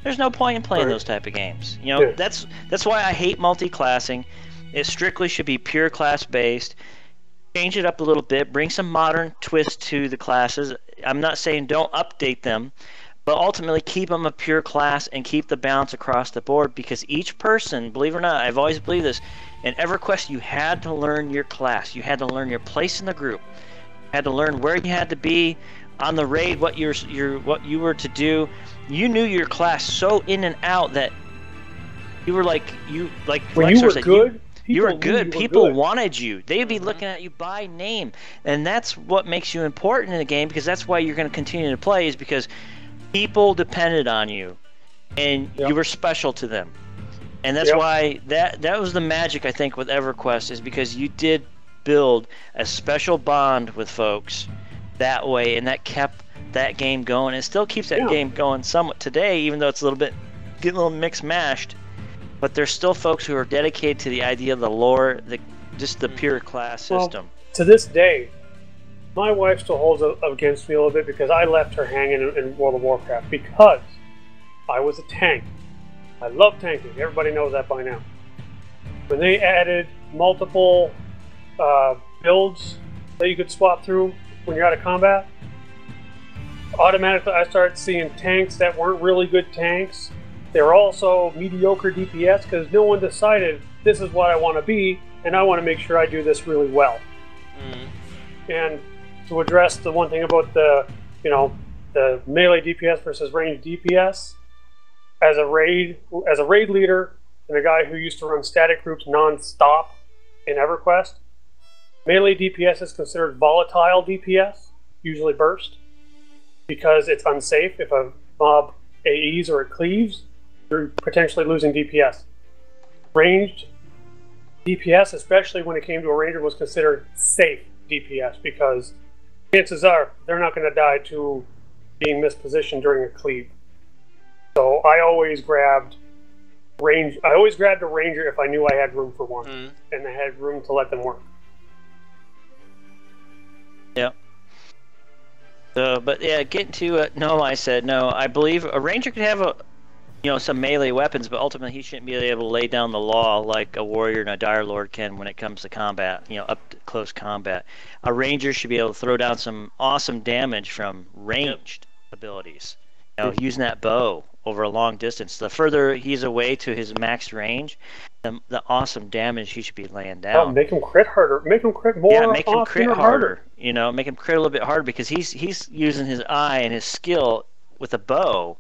There's no point in playing those type of games. You know, that's why I hate multi-classing. It strictly should be pure class-based. Change it up a little bit. Bring some modern twist to the classes. I'm not saying don't update them, but ultimately keep them a pure class and keep the balance across the board, because each person, believe it or not, I've always believed this, in EverQuest you had to learn your class. You had to learn your place in the group. You had to learn where you had to be on the raid, what you were to do. You knew your class so in and out that you were like when you were good. You were good. People wanted you. They'd be looking at you by name, and that's what makes you important in the game, because that's why you're going to continue to play, is because people depended on you, and you were special to them. And that's why that was the magic, I think, with EverQuest, is because you did build a special bond with folks that way, and that kept that game going. It still keeps that game going somewhat today, even though it's getting a little mixed mashed. But there's still folks who are dedicated to the idea of the lore, just the pure class system. Well, to this day, my wife still holds against me a little bit because I left her hanging in World of Warcraft because I was a tank. I love tanking. Everybody knows that by now. When they added multiple builds that you could swap through when you're out of combat, automatically I started seeing tanks that weren't really good tanks, they're also mediocre DPS because no one decided this is what I want to be, and I want to make sure I do this really well. And to address the one thing about the melee DPS versus ranged DPS, as a raid leader and a guy who used to run static groups non-stop in EverQuest, melee DPS is considered volatile DPS, usually burst, because it's unsafe. If a mob AEs or it cleaves, you're potentially losing DPS. Ranged DPS, especially when it came to a ranger, was considered safe DPS because chances are they're not going to die to being mispositioned during a cleave. So I always grabbed a ranger if I knew I had room for one and I had room to let them work. Yeah. So, but yeah, getting to no, I said no. I believe a ranger could have some melee weapons, but ultimately he shouldn't be able to lay down the law like a warrior and a dire lord can when it comes to combat. Up to close combat. A ranger should be able to throw down some awesome damage from ranged abilities. Using that bow over a long distance. The further he's away to his max range, the awesome damage he should be laying down. Oh, make him crit harder. Make him crit more. Yeah, make him crit harder. Make him crit a little bit harder because he's using his eye and his skill with a bow.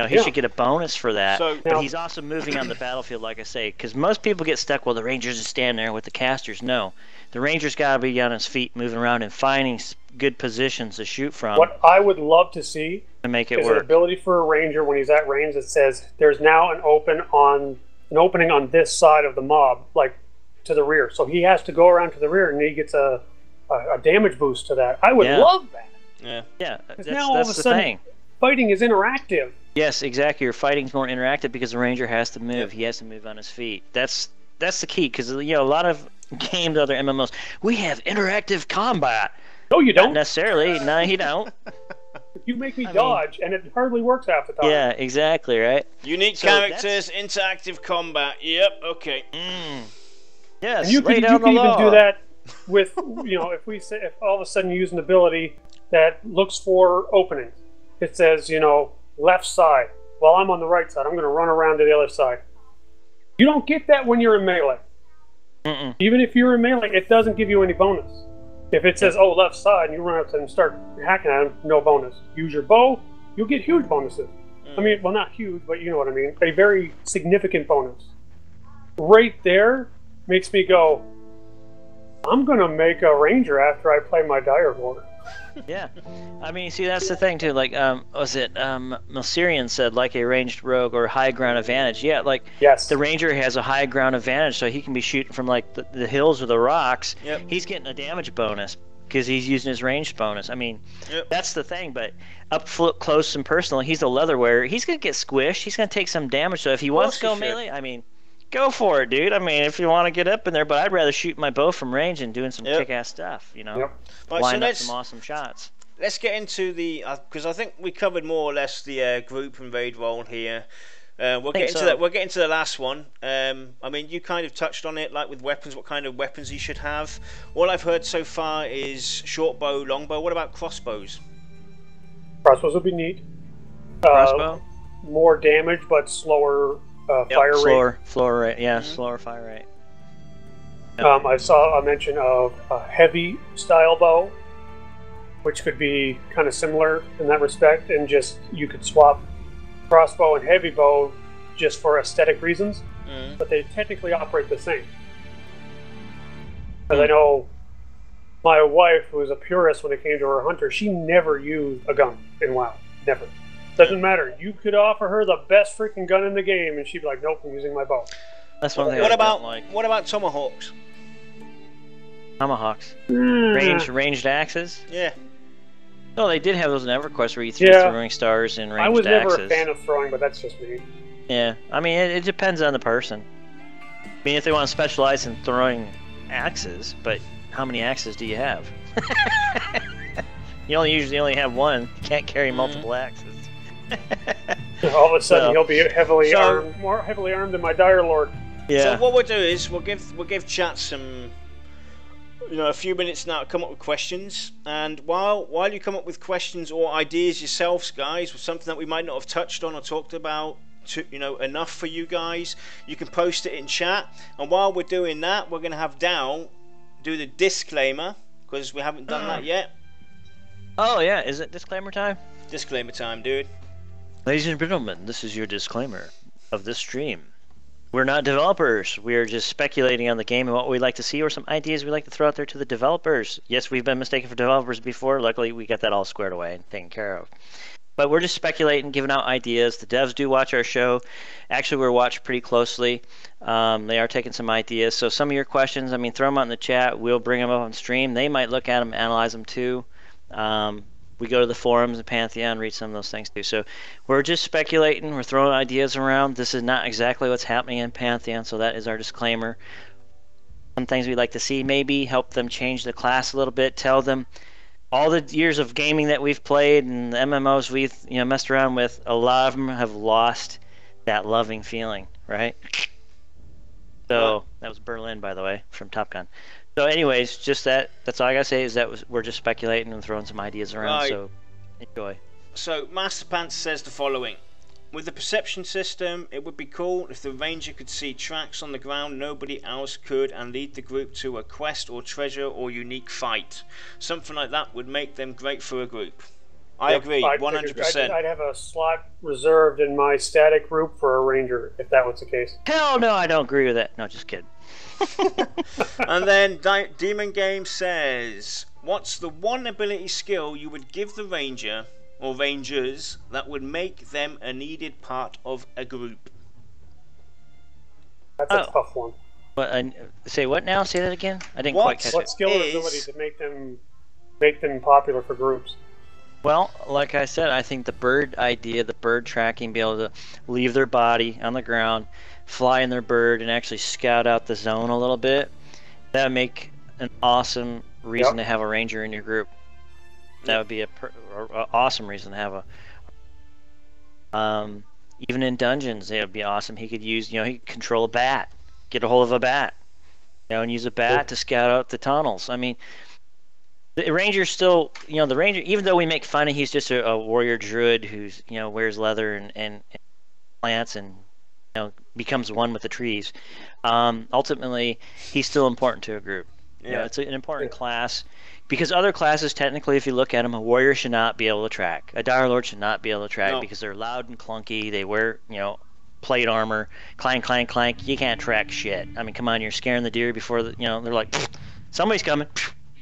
He should get a bonus for that. But he's also moving on the battlefield, like I say, because most people get stuck. Well, the rangers just stand there with the casters. No, the ranger's got to be on his feet, moving around and finding good positions to shoot from. What I would love to see to make it is work. An ability for a ranger when he's at range that says there's now an opening on this side of the mob, like to the rear. So he has to go around to the rear, and he gets a damage boost to that. I would love that. Yeah. That's now all of a sudden, thing. Fighting is interactive. Yes, exactly. Your fighting's more interactive because the ranger has to move. He has to move on his feet. That's the key because a lot of games, other MMOs, we have interactive combat. No, you don't. Not necessarily. No, you don't. You make me dodge, and it hardly works half the time. Yeah, exactly, right? Unique characters, interactive combat. Yep, okay. Yes, and you could even do that with, if all of a sudden you use an ability that looks for openings. It says, left side. While I'm on the right side, I'm going to run around to the other side. You don't get that when you're in melee. Even if you're in melee, it doesn't give you any bonus. If it says, left side, and you run up and start hacking at him, no bonus. Use your bow, you'll get huge bonuses. I mean, well, not huge, but you know what I mean. A very significant bonus. Right there makes me go, I'm going to make a ranger after I play my dire lord. Yeah, I mean, see, that's the thing too. Like, Milcerian said, like a ranged rogue or high ground advantage. Yeah, the ranger has a high ground advantage, so he can be shooting from like the hills or the rocks. Yep. He's getting a damage bonus because he's using his ranged bonus. I mean, that's the thing. But up close and personal, he's a leather wearer. He's gonna get squished. He's gonna take some damage. So if he wants to go melee, I mean, go for it, dude. I mean, if you want to get up in there, but I'd rather shoot my bow from range and doing some kick-ass stuff, line up some awesome shots. Let's get into the, because I think we covered more or less the group and raid role here. We'll get into that. We'll get into the last one. I mean, you kind of touched on it, like with weapons, what kind of weapons you should have. All I've heard so far is short bow, long bow. What about crossbows? Crossbows would be neat. Crossbow? More damage, but slower fire rate. Slower rate. Yeah, slower fire rate. Yep. I saw a mention of a heavy style bow, which could be kind of similar in that respect, and just you could swap crossbow and heavy bow just for aesthetic reasons, but they technically operate the same. Because I know my wife, who was a purist when it came to her hunter, she never used a gun in WoW. Never. Doesn't matter. You could offer her the best freaking gun in the game, and she'd be like, "Nope, I'm using my bow." That's one thing. What about tomahawks? Tomahawks. Ranged axes. Yeah. No, they did have those in EverQuest where you threw throwing stars and ranged axes. I was never a fan of throwing, but that's just me. Yeah, I mean, it depends on the person. I mean, if they want to specialize in throwing axes, but how many axes do you have? You usually only have one. You can't carry multiple axes. All of a sudden, he'll be heavily armed, more heavily armed than my dire lord. Yeah. So what we'll do is we'll give chat some, a few minutes now to come up with questions, and while you come up with questions or ideas yourselves, guys, with something that we might not have touched on or talked about enough for you guys, you can post it in chat. And while we're doing that, we're going to have Dow do the disclaimer, because we haven't done that yet. Oh yeah, is it disclaimer time? Disclaimer time, dude. Ladies and gentlemen, this is your disclaimer of this stream. We're not developers. We are just speculating on the game and what we'd like to see, or some ideas we'd like to throw out there to the developers. Yes, we've been mistaken for developers before. Luckily, we got that all squared away and taken care of. But we're just speculating, giving out ideas. The devs do watch our show. Actually, we're watched pretty closely. They are taking some ideas. So some of your questions, I mean, throw them out in the chat. We'll bring them up on stream. They might look at them, analyze them too. We go to the forums and Pantheon, read some of those things too. So we're just speculating. We're throwing ideas around. This is not exactly what's happening in Pantheon, so that is our disclaimer. Some things we'd like to see, maybe help them change the class a little bit. Tell them all the years of gaming that we've played and the MMOs we've messed around with. A lot of them have lost that loving feeling, right? So that was Berlin, by the way, from Top Gun. So anyways, just that's all I gotta say is that we're just speculating and throwing some ideas around, right. So enjoy. So Master Pants says the following: with the perception system, it would be cool if the ranger could see tracks on the ground nobody else could and lead the group to a quest or treasure or unique fight. Something like that would make them great for a group. I agree, 100%. I'd have a slot reserved in my static group for a ranger if that was the case. Hell no, I don't agree with that. No, just kidding. And then Demon Game says, what's the one ability skill you would give the ranger or rangers that would make them a needed part of a group? That's a tough one. But say what now? Say that again. I didn't quite catch it. What skill or ability to make them popular for groups? Well, like I said, I think the bird idea, the bird tracking, be able to leave their body on the ground, fly in their bird, and actually scout out the zone a little bit, that would make an awesome reason to have a ranger in your group. That would be a awesome reason to have a. Even in dungeons, it would be awesome. He could use, he could control a bat, get a hold of a bat, and use a bat to scout out the tunnels. I mean, the ranger still, the ranger, even though we make fun of, he's just a warrior druid who's, wears leather and plants and, becomes one with the trees. Ultimately, he's still important to a group. Yeah. It's an important class, because other classes, technically, if you look at them, a warrior should not be able to track. A dire lord should not be able to track because they're loud and clunky. They wear, plate armor, clank, clank, clank. You can't track shit. I mean, come on, you're scaring the deer before they're like, somebody's coming.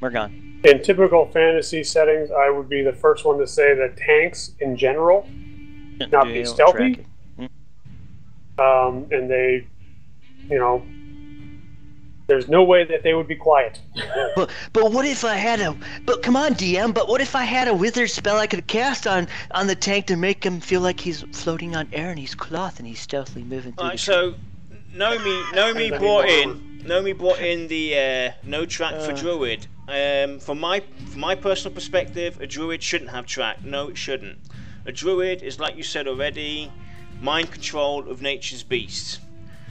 We're gone. In typical fantasy settings, I would be the first one to say that tanks, in general, not be stealthy. And they, there's no way that they would be quiet. but what if I had a? But come on, DM. But what if I had a wizard spell I could cast on the tank to make him feel like he's floating on air and he's cloth and he's stealthily moving through the so Nomi brought in the no track for druid. From my personal perspective, a druid shouldn't have track. No, it shouldn't. A druid is, like you said already, mind control of nature's beasts.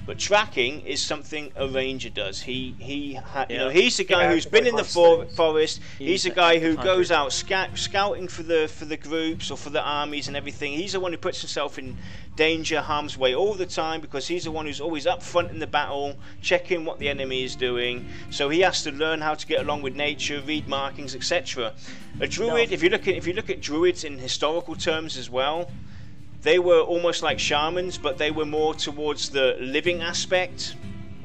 But tracking is something a ranger does. He's the guy who's been in the forest. He's the guy who goes out scouting for the groups or for the armies and everything. He's the one who puts himself in danger, harm's way all the time, because he's the one who's always up front in the battle, checking what the enemy is doing. So he has to learn how to get along with nature, read markings, etc. A druid, if you look at druids in historical terms as well, they were almost like shamans, but they were more towards the living aspect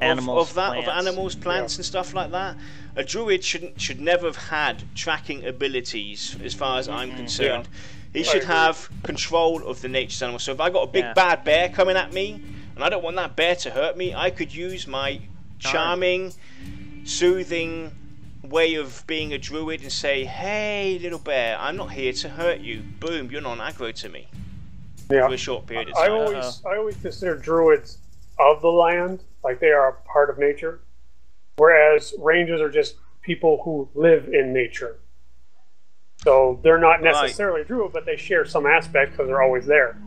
of animals, plants, and stuff like that. A druid should never have had tracking abilities, as far as I'm concerned. He should have control of the nature's animals. So if I got a big bad bear coming at me, and I don't want that bear to hurt me, I could use my charming, soothing way of being a druid and say, "Hey, little bear, I'm not here to hurt you. Boom, you're non-aggro to me." For a short period of time. I always consider druids of the land, like they are a part of nature, whereas rangers are just people who live in nature. So they're not necessarily druid, but they share some aspects because they're always there.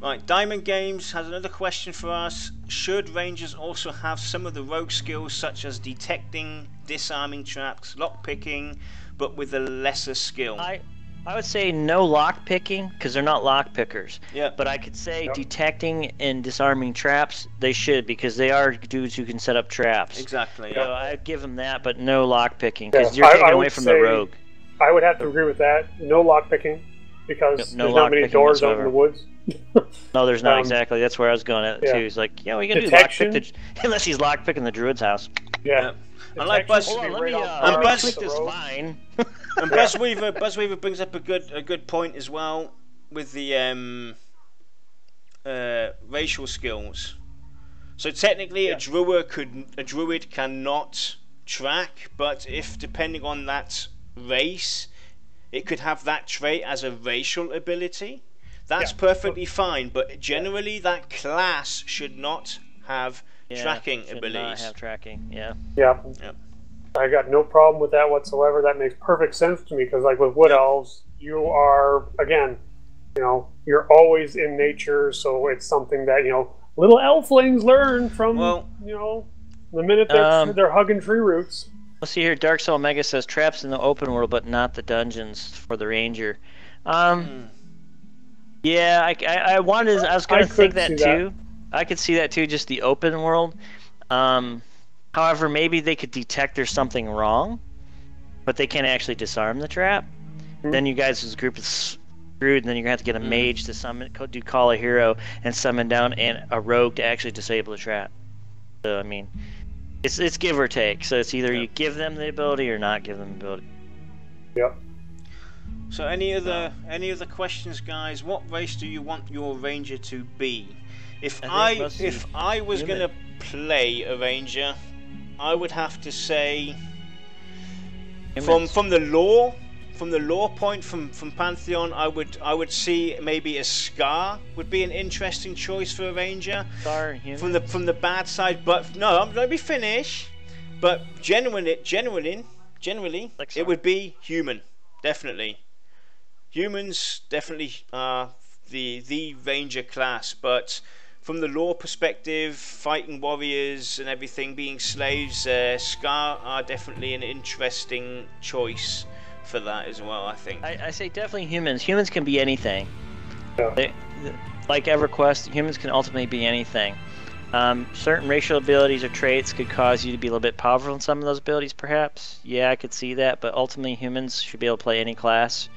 Right, Diamond Games has another question for us. Should rangers also have some of the rogue skills such as detecting, disarming traps, lockpicking, but with a lesser skill? I would say no lock picking because they're not lock pickers. Yeah. But I could say detecting and disarming traps, they should, because they are dudes who can set up traps. Exactly. So I'd give them that, but no lock picking because Yeah. you're taking away from the rogue. I would have to agree with that. No lock picking because No there's not many doors out in the woods. No, there's not exactly. That's where I was going at too. He's like, yeah, we can do lock pick unless he's lock picking the druid's house. Yeah. Unlike Buzz, hold on, let me Buzz this line. And Buzzweaver brings up a good point as well with the racial skills. So technically, a druid cannot track, but if depending on that race, it could have that trait as a racial ability. That's perfectly fine, but generally that class should not have tracking abilities. Not have tracking. Yeah. I got no problem with that whatsoever. That makes perfect sense to me because, like with wood elves, you are again, you're always in nature, so it's something that little elflings learn from. The minute they're hugging tree roots. Let's see here. Dark Soul Omega says traps in the open world, but not the dungeons for the ranger. Yeah, I wanted. I was going to think that too. I could see that too. Just the open world. However, maybe they could detect there's something wrong, but they can't actually disarm the trap. Then you guys as a group is screwed, and then you're gonna have to get a mage to summon, call a hero, and summon down a rogue to actually disable the trap. So I mean, it's give or take. So it's either you give them the ability or not give them the ability. Yep. So any other questions, guys? What race do you want your ranger to be? If I was gonna play a ranger, I would have to say from the lore point from Pantheon, I would see maybe a Scar would be an interesting choice for a ranger. Scar, from the bad side, but no, let me finish. But generally, it would be human, definitely. Humans definitely are the ranger class, but from the lore perspective, fighting warriors and everything, being slaves, Scar are definitely an interesting choice for that as well, I think. I say definitely humans. Humans can be anything. Yeah. Like EverQuest, humans can ultimately be anything. Certain racial abilities or traits could cause you to be a little bit powerful in some of those abilities, perhaps. Yeah, I could see that, but ultimately humans should be able to play any class.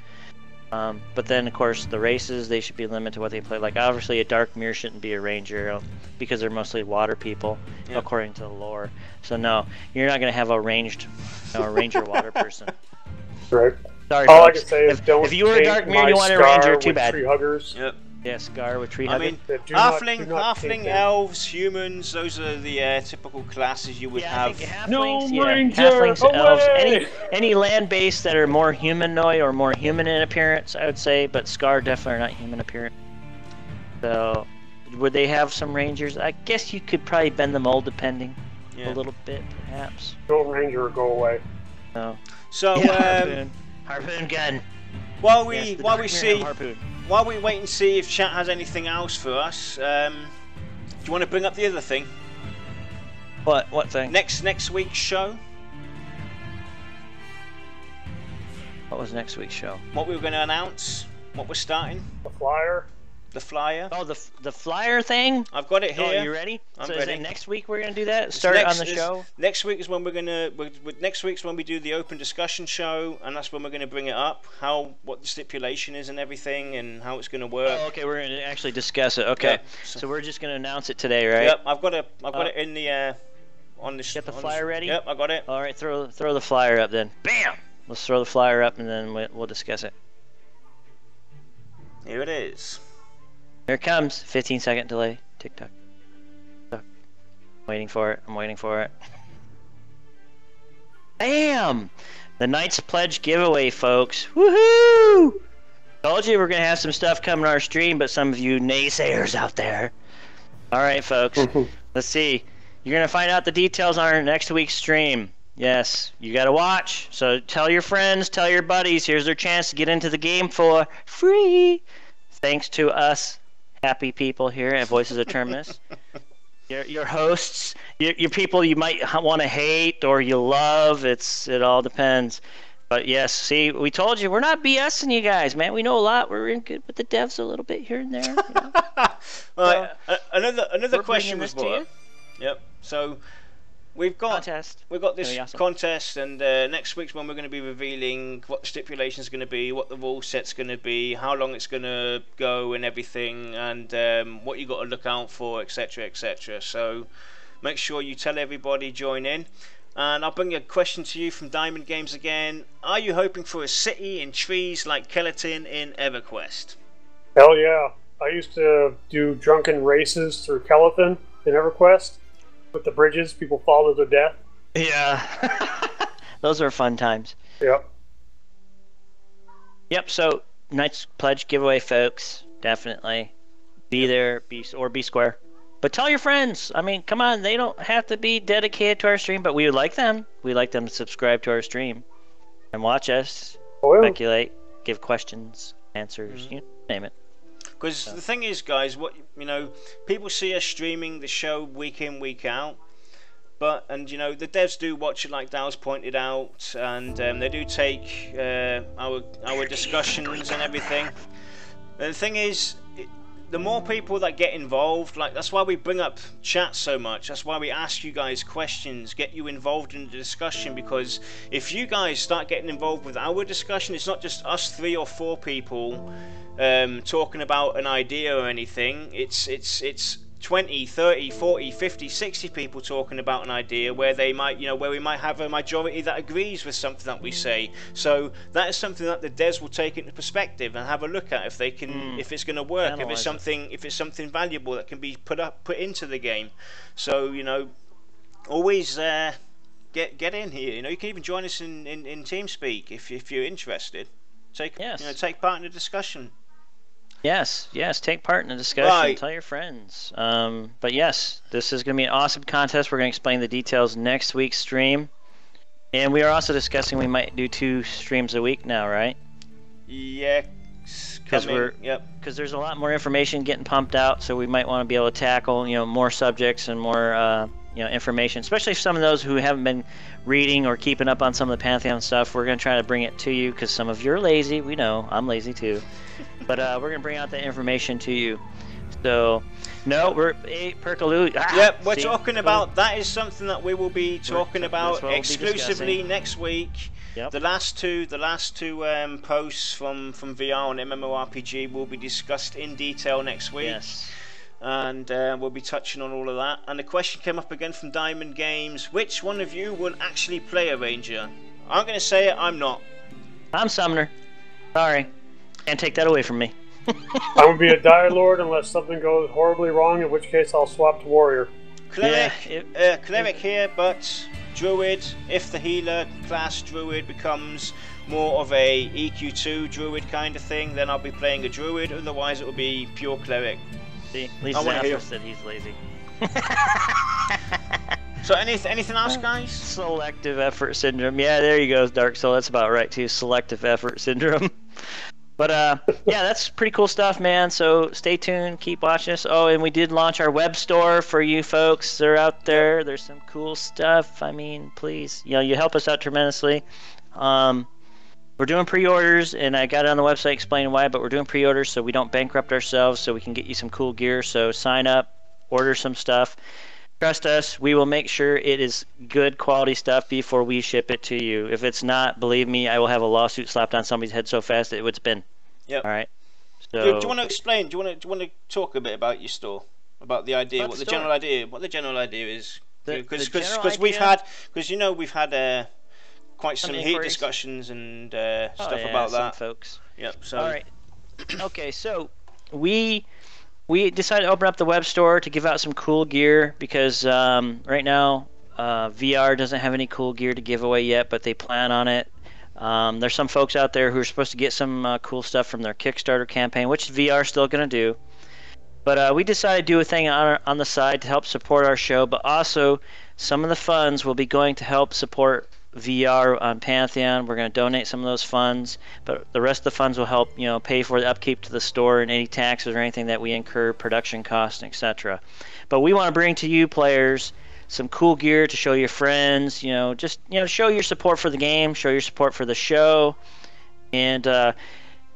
But then, of course, the races, they should be limited to what they play. Like, obviously, a Dark Mirror shouldn't be a ranger because they're mostly water people, according to the lore. So, no, you're not going to have a ranger water person. Right. Sorry, all folks. I can say is if you were a Dark Mirror and you wanted a ranger, too bad. Tree huggers. Yep. Yeah, Scar with tree I hugging. mean, halfling, elves, humans, those are the typical classes you would have. Halflings, ranger, halflings, away! elves, any land-based that are more humanoid or more human in appearance, I would say, but Scar definitely are not human appearance. So, would they have some rangers? I guess you could probably bend the mold depending a little bit, perhaps. Don't ranger or go away. No. So, harpoon gun. While we wait and see if chat has anything else for us, do you want to bring up the other thing? What thing? Next week's show. What was next week's show? What we were going to announce? What we're starting? The flyer. The flyer. Oh, the flyer thing. I've got it here. Oh, you ready? I'm ready. Is it next week we're gonna do that? On the show. Next week is when we're gonna. Next week's when we do the open discussion show, and that's when we're gonna bring it up. What the stipulation is and everything, and how it's gonna work. Oh, okay. We're gonna actually discuss it. Okay. Yeah, so we're just gonna announce it today, right? Yep. I've got it in the on the. Get the flyer ready. Yep, I got it. All right. Throw the flyer up then. Bam. Let's throw the flyer up and then we'll discuss it. Here it is. Here it comes. 15-second delay. Tick tock. Waiting for it. I'm waiting for it. Bam! The Knights Pledge giveaway, folks. Woohoo! Told you we're gonna have some stuff coming to our stream, but some of you naysayers out there. All right, folks. Let's see. You're gonna find out the details on our next week's stream. Yes, you gotta watch. So tell your friends, tell your buddies. Here's their chance to get into the game for free. Thanks to us happy people here at Voices of Terminus. Your hosts, your people you might want to hate or you love. It all depends. But yes, see, we told you we're not BSing you guys, man. We know a lot. We're in good with the devs a little bit here and there. You know? Right. Another question was brought up. Yep. So we've got this contest, and next week's when we're going to be revealing what the stipulation is going to be, what the rule set's going to be, how long it's going to go, and everything, and what you got to look out for, etc., etc. So make sure you tell everybody, join in. And I'll bring a question to you from Diamond Games again. Are you hoping for a city in trees like Kelatin in EverQuest? Hell yeah. I used to do drunken races through Kelatin in EverQuest. With the bridges, people fall to their death. Yeah. Those are fun times. Yep. Yep, so Knight's Pledge giveaway, folks. Definitely. Be there, be square. But tell your friends. I mean, come on. They don't have to be dedicated to our stream, but we would like them. We'd like them to subscribe to our stream and watch us speculate, give questions, answers, you name it. Because the thing is, guys, people see us streaming the show week in, week out. And the devs do watch it, like Dow's pointed out, and they do take our discussions and everything. And the thing is, the more people that get involved, that's why we bring up chat so much. That's why we ask you guys questions, get you involved in the discussion, because if you guys start getting involved with our discussion, it's not just us 3 or 4 people talking about an idea or anything. It's 20, 30, 40, 50, 60 people talking about an idea where they might, where we might have a majority that agrees with something that we say. So that is something that the devs will take into perspective and have a look at if they can, if it's going to work, if it's something valuable that can be put into the game. So always get in here. You can even join us in TeamSpeak if you're interested. Take part in the discussion. Yes, take part in the discussion. Right. Tell your friends. But yes, this is going to be an awesome contest. We're going to explain the details next week's stream. And we are also discussing we might do 2 streams a week now, right? Yes. Because there's a lot more information getting pumped out, so we might want to be able to tackle more subjects and more information, especially some of those who haven't been reading or keeping up on some of the Pantheon stuff. We're going to try to bring it to you because some of you are lazy. We know. I'm lazy too. But we're going to bring out that information to you. So, no, we're Perkaloo. Yep, we're talking about, that is something that we will be talking about exclusively next week. Yep. The last two posts from VR on MMORPG will be discussed in detail next week. Yes. And we'll be touching on all of that. And the question came up again from Diamond Games: which one of you will actually play a ranger? I'm going to say it, I'm not. I'm Summoner. Sorry. Can't take that away from me. I would be a Dire Lord unless something goes horribly wrong, in which case I'll swap to Warrior. Cleric here, but Druid, if the healer class Druid becomes more of a EQ2 Druid kind of thing, then I'll be playing a Druid, otherwise it will be pure Cleric. See, at least Zafra said he's lazy. So anything else, guys? Selective effort syndrome. Yeah, there you go, Dark Soul. That's about right, too. Selective effort syndrome. But, yeah, that's pretty cool stuff, man. So stay tuned. Keep watching us. Oh, and we did launch our web store for you folks. They're out there. There's some cool stuff. I mean, please. You help us out tremendously. We're doing pre-orders, and I got it on the website explaining why, but we're doing pre-orders so we don't bankrupt ourselves, so we can get you some cool gear. So sign up, order some stuff. Trust us, we will make sure it is good quality stuff before we ship it to you. If it's not, believe me, I will have a lawsuit slapped on somebody's head so fast it would spin. Yep. All right. So, do you want to explain? Do you want to talk a bit about your store, about the idea, what the general idea is? Because we've had quite some heated discussions and stuff about that, folks. Yep. So. All right. Okay, so we decided to open up the web store to give out some cool gear because right now VR doesn't have any cool gear to give away yet, but they plan on it. There's some folks out there who are supposed to get some cool stuff from their Kickstarter campaign, which VR is still going to do. But we decided to do a thing on the side to help support our show, but also some of the funds will be going to help support VR on Pantheon. We're going to donate some of those funds, but the rest of the funds will help, pay for the upkeep to the store and any taxes or anything that we incur, production costs, etc. But we want to bring to you players some cool gear to show your friends. Just show your support for the game, show your support for the show, and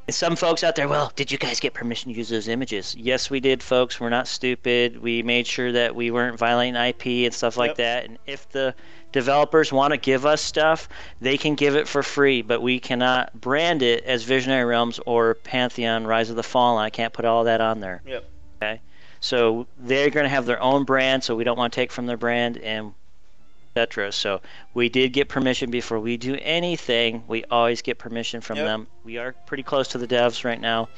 some folks out there, well, did you guys get permission to use those images? Yes, we did, folks. We're not stupid. We made sure that we weren't violating IP and stuff like that. And if the developers want to give us stuff, they can give it for free, but we cannot brand it as Visionary Realms or Pantheon Rise of the Fallen. I can't put all that on there. Yep. Okay? So they're going to have their own brand, so we don't want to take from their brand, and etc. So we did get permission before we do anything. We always get permission from them. We are pretty close to the devs right now,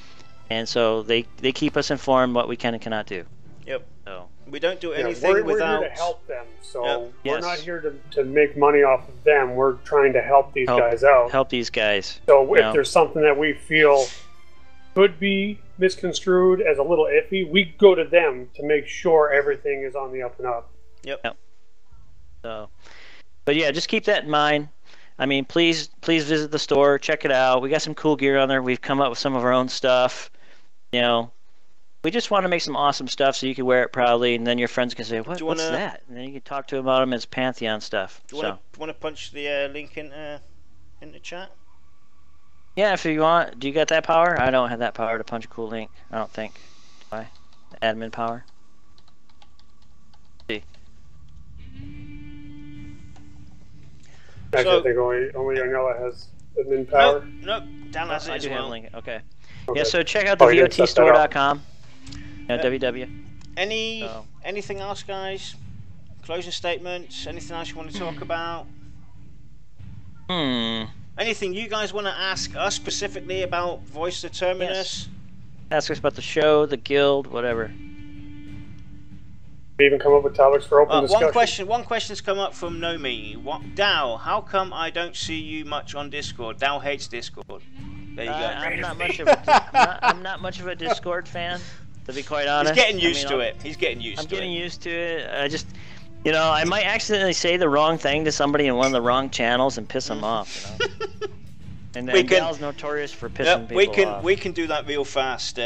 and so they keep us informed what we can and cannot do. Yep. So we don't do anything without. We're here to help them. So we're not here to make money off of them. We're trying to help these guys out. Help these guys. So if there's something that we feel could be misconstrued as a little iffy, we go to them to make sure everything is on the up and up. Yep. So, but yeah, just keep that in mind. I mean, please visit the store, check it out. We got some cool gear on there. We've come up with some of our own stuff. We just want to make some awesome stuff so you can wear it proudly, and then your friends can say, what's that? And then you can talk to them about them as Pantheon stuff. Do you want to punch the link in the chat? Yeah, if you want. Do you got that power? I don't have that power to punch a cool link. I don't think. Do I? Admin power. Let's see. Actually, I think only Yanela has admin power. Nope. Dan has it as well. Okay. Yeah, so check out the VOTstore.com. WW. Anything else, guys? Closing statements? Anything else you want to talk about? Anything you guys want to ask us specifically about Voice of Terminus? Yes. Ask us about the show, the guild, whatever. We even come up with topics for open discussion. One question's come up from Nomi. Dow, how come I don't see you much on Discord? Dow hates Discord. There you go. I'm not much of a Discord fan, to be quite honest. He's getting used to it. He's getting used to it. I'm getting used to it. I just, I might accidentally say the wrong thing to somebody in one of the wrong channels and piss them off. And then Dal's notorious for pissing people off. We can do that real fast.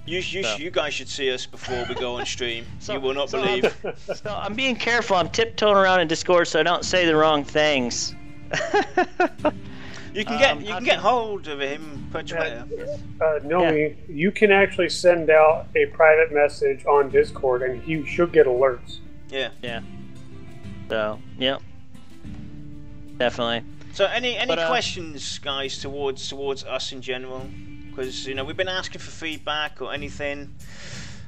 You guys should see us before we go on stream. You will not believe. So I'm being careful. I'm tiptoeing around in Discord so I don't say the wrong things. You can get hold of him per Twitter. You can actually send out a private message on Discord, and you should get alerts. Yeah. So, yep. Definitely. So, any questions, guys, towards us in general? Because we've been asking for feedback or anything.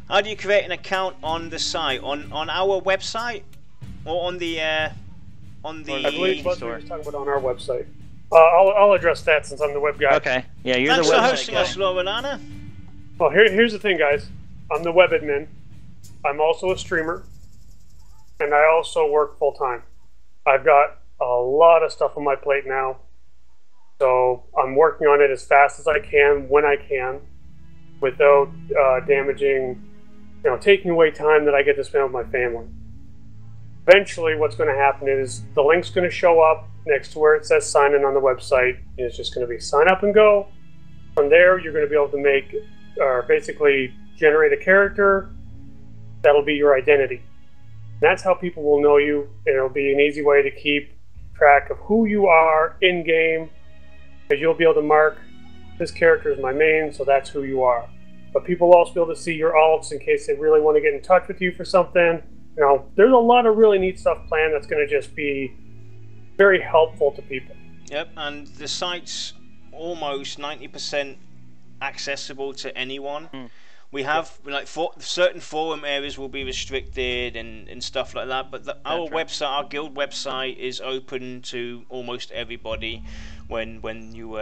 How do you create an account on the site? On our website or on the I believe Buster was talking about on our website. I'll address that since I'm the web guy. Okay. Yeah, you're Thanks the website for hosting us, Loredana. Well, here's the thing, guys. I'm the web admin. I'm also a streamer, and I also work full time. I've got a lot of stuff on my plate now. So I'm working on it as fast as I can, when I can, without damaging, taking away time that I get to spend with my family. Eventually, what's going to happen is the link's going to show up next to where it says sign in on the website. And it's just going to be sign up and go. From there, you're going to be able to basically generate a character that'll be your identity. That's how people will know you. It'll be an easy way to keep track of who you are in game. Because you'll be able to mark, this character is my main, so that's who you are. But people will also be able to see your alts in case they really want to get in touch with you for something. There's a lot of really neat stuff planned that's going to just be very helpful to people. Yep, and the site's almost 90% accessible to anyone. We have certain forum areas will be restricted and stuff like that, but our website, our guild website, is open to almost everybody. When you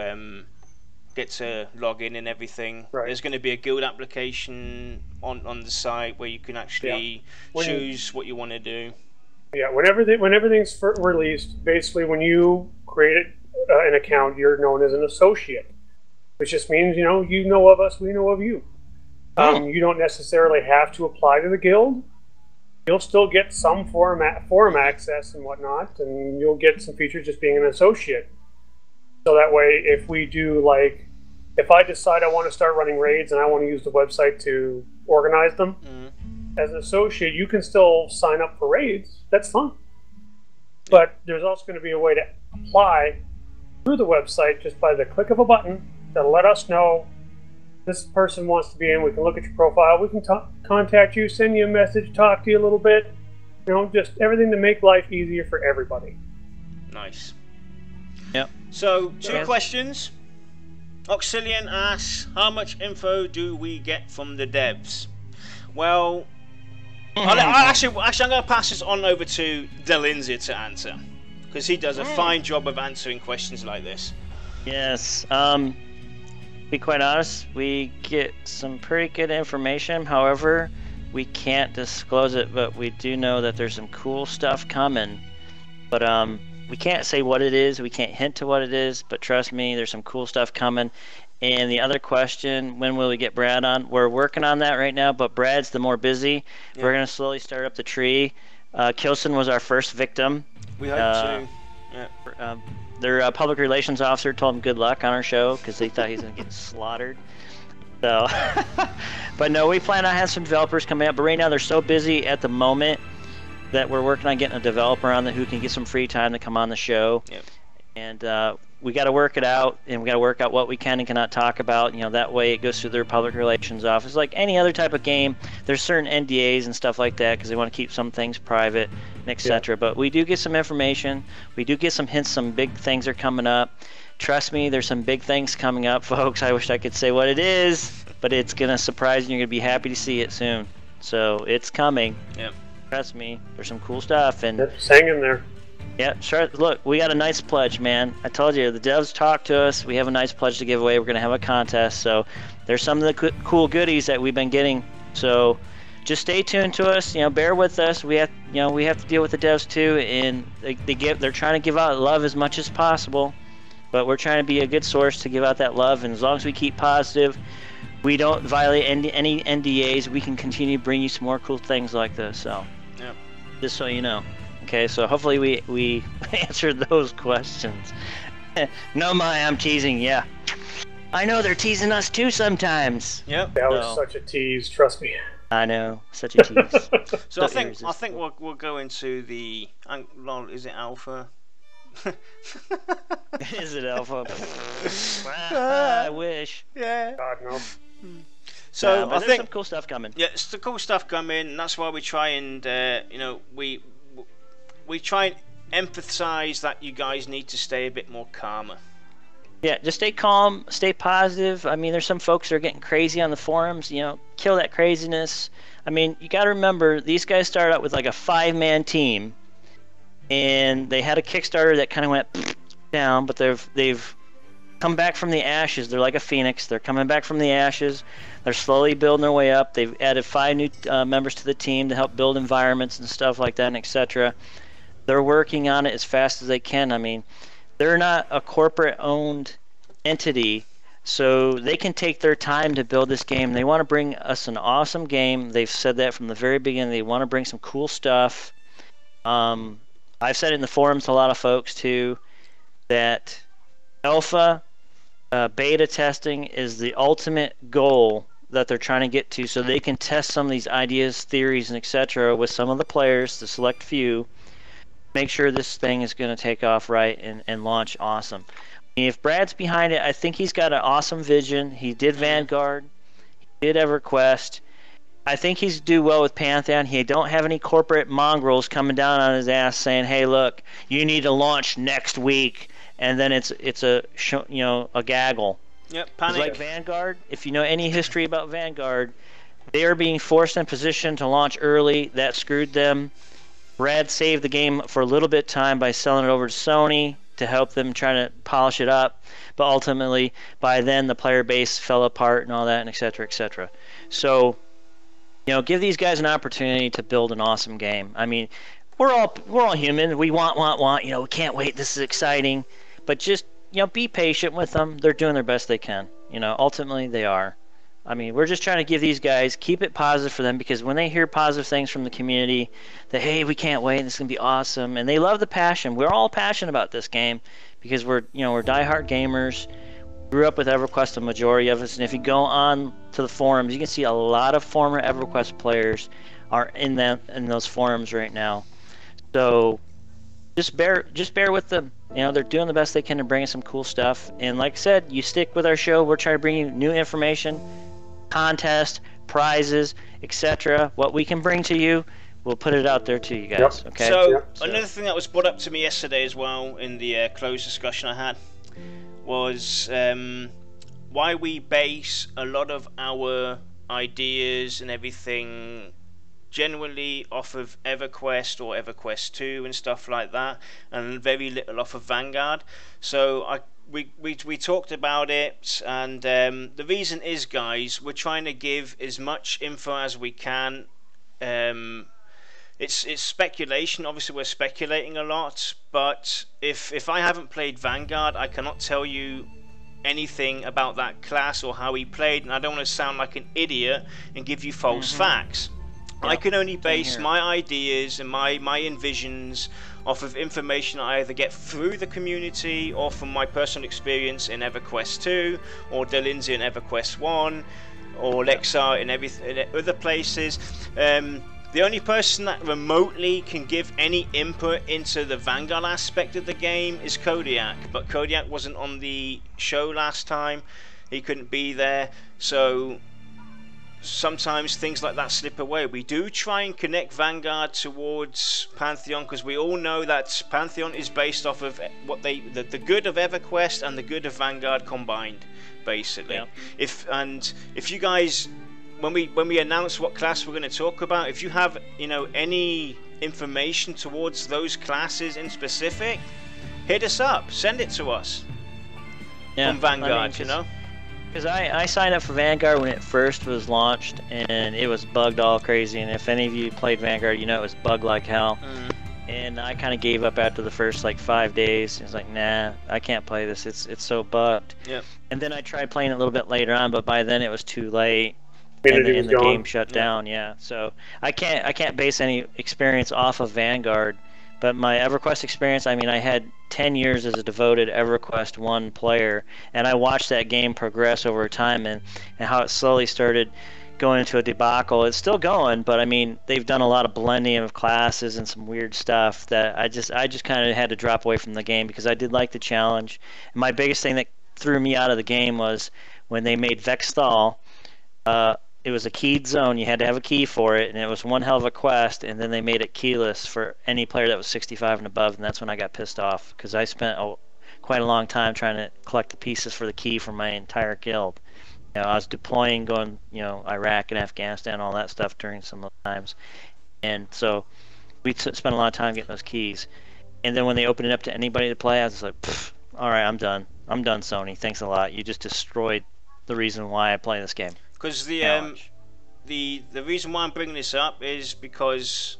get to log in and everything, there's going to be a guild application on the site where you can actually choose what you want to do. Yeah, when everything's released, basically when you create an account, you're known as an associate, which just means you know of us, we know of you. You don't necessarily have to apply to the guild. You'll still get some forum access and whatnot, and you'll get some features just being an associate. So that way, if we do, if I decide I want to start running raids and I want to use the website to organize them, as an associate, you can still sign up for raids. That's fun. But there's also going to be a way to apply through the website just by the click of a button that'll let us know this person wants to be in. We can look at your profile. We can contact you, send you a message, talk to you a little bit. You know, just everything to make life easier for everybody. Nice. Yep. So, two questions. Oxilian asks, how much info do we get from the devs? Well, actually, I'm going to pass this on over to Delindsay to answer, because he does a fine job of answering questions like this. Yes. Be quite honest, we get some pretty good information. However, we can't disclose it, but we do know that there's some cool stuff coming. But we can't say what it is. We can't hint to what it is. But trust me, there's some cool stuff coming. And the other question, when will we get Brad on? We're working on that right now, but Brad's the more busy. Yeah. We're going to slowly start up the tree. Kilson was our first victim. We hope so. Yeah. Their public relations officer told him good luck on our show because they thought he was going to get slaughtered. So, but no, we plan on having some developers coming up. But right now they're so busy at the moment that we're working on getting a developer on who can get some free time to come on the show. Yep. And we got to work it out, and we got to work out what we can and cannot talk about. You know, that way it goes through their public relations office. Like any other type of game, there's certain NDAs and stuff like that because they want to keep some things private, etc. Yeah. But we do get some information. We do get some hints. Some big things are coming up. Trust me, there's some big things coming up, folks. I wish I could say what it is, but it's gonna surprise you. You're gonna be happy to see it soon. So it's coming. Yep. Trust me, there's some cool stuff. And just hang in there. Yeah, sure. Look, we got a nice pledge, man. I told you, the devs talked to us. We have a nice pledge to give away. We're going to have a contest. So there's some of the cool goodies that we've been getting. So just stay tuned to us. You know, bear with us. We have to deal with the devs too, and they're trying to give out love as much as possible. But we're trying to be a good source to give out that love. And as long as we keep positive, we don't violate any NDAs, we can continue to bring you some more cool things like this. So, yeah. Just so you know. Okay, so hopefully we answered those questions. No, I'm teasing. Yeah, I know they're teasing us too sometimes. Yep. That was such a tease. Trust me. I know, such a tease. So I think we'll go into the. Is it alpha? Is it alpha? I wish. Yeah. God no. So I think some cool stuff coming. Yeah, it's the cool stuff coming. And that's why we try and we try and emphasize that you guys need to stay a bit more calmer. Yeah, just stay calm, stay positive. I mean, there's some folks that are getting crazy on the forums. You know, kill that craziness. I mean, you got to remember, these guys started out with like a 5-man team, and they had a Kickstarter that kind of went down, but they've come back from the ashes. They're like a phoenix. They're coming back from the ashes. They're slowly building their way up. They've added 5 new members to the team to help build environments and stuff like that, and etc. They're working on it as fast as they can. I mean, they're not a corporate-owned entity, so they can take their time to build this game. They want to bring us an awesome game. They've said that from the very beginning. They want to bring some cool stuff. I've said it in the forums to a lot of folks, too, that alpha, beta testing is the ultimate goal that they're trying to get to, so they can test some of these ideas, theories, and etc. with some of the players, the select few, make sure this thing is going to take off right and launch awesome. If Brad's behind it, I think he's got an awesome vision. He did Vanguard, he did EverQuest. I think he's do well with Pantheon. He don't have any corporate mongrels coming down on his ass saying, "Hey, look, you need to launch next week," and then it's a gaggle. Yep, panic. Like Vanguard. If you know any history about Vanguard, they are being forced in position to launch early. That screwed them. Brad saved the game for a little bit of time by selling it over to Sony to help them try to polish it up, but ultimately by then the player base fell apart and all that, and etc. etc. So, give these guys an opportunity to build an awesome game. I mean, we're all human. We want. We can't wait. This is exciting, but just be patient with them. They're doing their best they can. Ultimately they are. I mean, we're just trying to give these guys, keep it positive for them, because when they hear positive things from the community, that, hey, we can't wait, this is going to be awesome, and they love the passion. We're all passionate about this game because we're diehard gamers. We grew up with EverQuest, the majority of us, and if you go on to the forums, you can see a lot of former EverQuest players are in those forums right now. So just bear with them. You know, they're doing the best they can to bring us some cool stuff. And like I said, you stick with our show. We're trying to bring you new information, contests, prizes, etc. What we can bring to you, we'll put it out there to you guys. Yep. Okay. So another thing that was brought up to me yesterday as well in the closed discussion I had was why we base a lot of our ideas and everything generally off of EverQuest or EverQuest 2 and stuff like that, and very little off of Vanguard. So we talked about it, and the reason is, guys, we're trying to give as much info as we can. It's speculation. Obviously, we're speculating a lot, but if I haven't played Vanguard, I cannot tell you anything about that class or how he played, and I don't want to sound like an idiot and give you false facts. Yep. I can only base my ideas and my envisions off of information I either get through the community or from my personal experience in EverQuest 2 or Delindsay in EverQuest 1 or Lexar in other places. The only person that remotely can give any input into the Vanguard aspect of the game is Kodiak, but Kodiak wasn't on the show last time. He couldn't be there, so sometimes things like that slip away. We do try and connect Vanguard towards Pantheon, because we all know that Pantheon is based off of what the good of EverQuest and the good of Vanguard combined, basically. Yeah. If you guys, when we announce what class we're going to talk about, if you have any information towards those classes in specific, hit us up, send it to us. From Vanguard, because I signed up for Vanguard when it first was launched, and it was bugged all crazy. And if any of you played Vanguard, it was bugged like hell. And I kind of gave up after the first 5 days. It's like, nah, I can't play this. It's so bugged. Yep. And then I tried playing it a little bit later on, but by then it was too late. And the game shut down. Yeah. So I can't base any experience off of Vanguard. But my EverQuest experience, I had 10 years as a devoted EverQuest 1 player, and I watched that game progress over time and how it slowly started going into a debacle. It's still going, but they've done a lot of blending of classes and some weird stuff that I just kind of had to drop away from the game, because I did like the challenge. And my biggest thing that threw me out of the game was when they made Vexthal. It was a keyed zone. You had to have a key for it, and it was one hell of a quest. And then they made it keyless for any player that was 65 and above, and that's when I got pissed off, because I spent quite a long time trying to collect the pieces for the key for my entire guild. I was deploying, going, Iraq and Afghanistan, all that stuff during some of the times, and so we spent a lot of time getting those keys. And then when they opened it up to anybody to play, I was like, all right, I'm done, Sony. Thanks a lot. You just destroyed the reason why I play this game. Because the reason why I'm bringing this up is because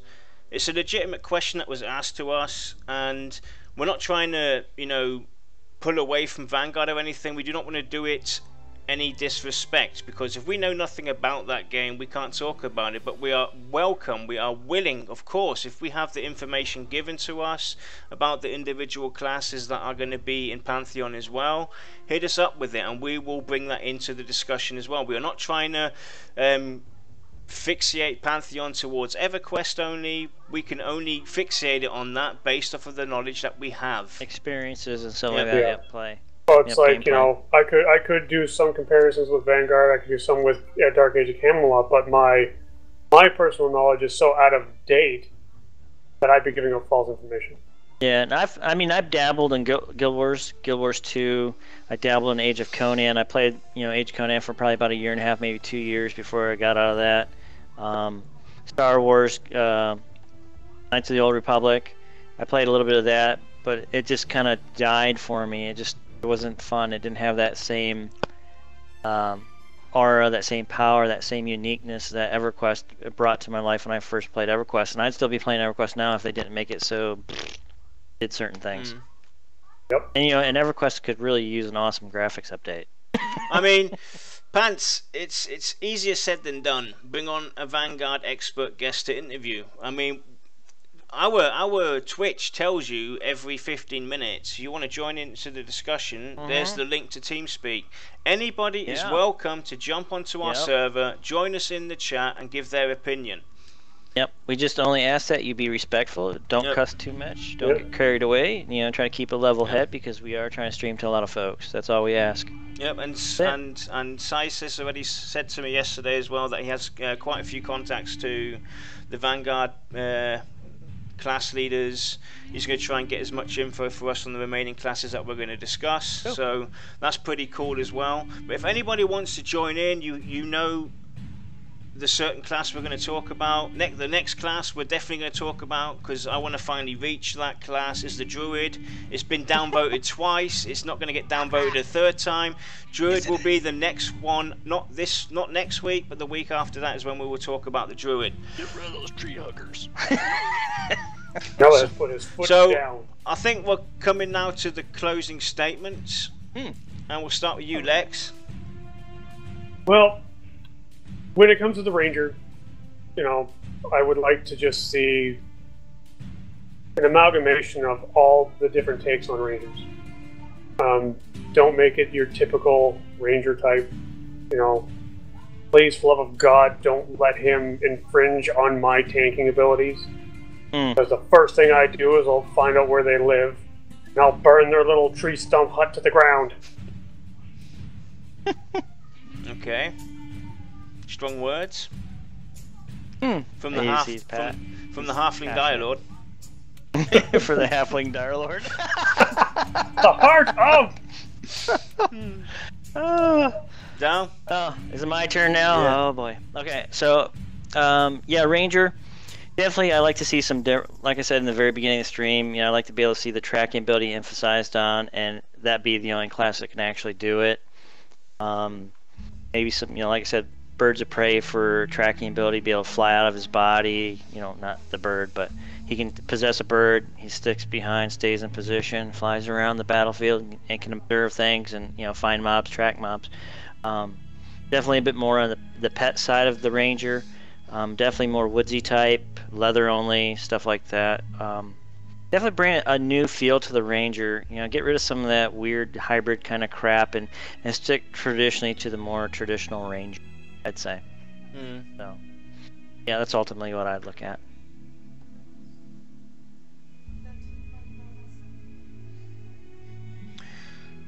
it's a legitimate question that was asked to us, and we're not trying to pull away from Vanguard or anything. We do not want to do it any disrespect, because if we know nothing about that game, we can't talk about it. But we are welcome, we are willing, of course, if we have the information given to us about the individual classes that are going to be in Pantheon as well, hit us up with it, and we will bring that into the discussion as well. We are not trying to fixate Pantheon towards EverQuest only. We can only fixate it on that based off of the knowledge that we have, experiences and stuff like that at play. Well, it's I could do some comparisons with Vanguard. I could do some with Dark Age of Camelot, but my personal knowledge is so out of date that I'd be giving up false information. Yeah, and I've dabbled in Guild Wars 2. I dabbled in Age of Conan. I played Age of Conan for probably about a year and a half, maybe 2 years before I got out of that. Star Wars, Knights of the Old Republic. I played a little bit of that, but it just kind of died for me. It wasn't fun. It didn't have that same aura, that same power, that same uniqueness that EverQuest brought to my life when I first played EverQuest. And I'd still be playing EverQuest now if they didn't make it so did certain things. Yep. And EverQuest could really use an awesome graphics update. Pants, it's easier said than done. Bring on a Vanguard expert guest to interview. Our Twitch tells you every 15 minutes. You want to join into the discussion, there's the link to TeamSpeak. Anybody is welcome to jump onto our server, join us in the chat, and give their opinion. Yep, we just only ask that you be respectful. Don't cuss too much. Don't get carried away. You know, try to keep a level head because we are trying to stream to a lot of folks. That's all we ask. Yep, and Sice has already said to me yesterday as well that he has quite a few contacts to the Vanguard class leaders. He's going to try and get as much info for us on the remaining classes that we're going to discuss. Cool. So that's pretty cool as well. But if anybody wants to join in, you know the certain class we're going to talk about. The next class we're definitely going to talk about, because I want to finally reach that class, is the Druid. It's been downvoted twice. It's not going to get downvoted a third time. Druid will be the next one, not next week, but the week after that is when we will talk about the Druid. Get rid of those tree huggers. Put his foot down. I think we're coming now to the closing statements, and we'll start with you, Lex. Well, when it comes to the Ranger, you know, I would like to just see an amalgamation of all the different takes on Rangers. Don't make it your typical Ranger type. You know, please, for love of God, don't let him infringe on my tanking abilities. Because the first thing I do is I'll find out where they live, and I'll burn their little tree stump hut to the ground. Okay. Strong words. From the Halfling Dire Lord. For the Halfling Dire Lord. The heart of. Down. Oh, is it my turn now? Yeah. Oh boy. Okay, so yeah, Ranger. Definitely, I like to see some. Like I said in the very beginning of the stream, you know, I like to be able to see the tracking ability emphasized on, and that be the only class that can actually do it. Maybe some, you know, like I said, birds of prey for tracking ability, be able to fly out of his body. You know, not the bird, but he can possess a bird. He sticks behind, stays in position, flies around the battlefield, and can observe things and, you know, find mobs, track mobs. Definitely a bit more on the pet side of the Ranger. Definitely more woodsy type, leather only, stuff like that. Definitely bring a new feel to the Ranger. You know, get rid of some of that weird hybrid kind of crap and stick traditionally to the more traditional Ranger, I'd say. So, yeah, that's ultimately what I'd look at.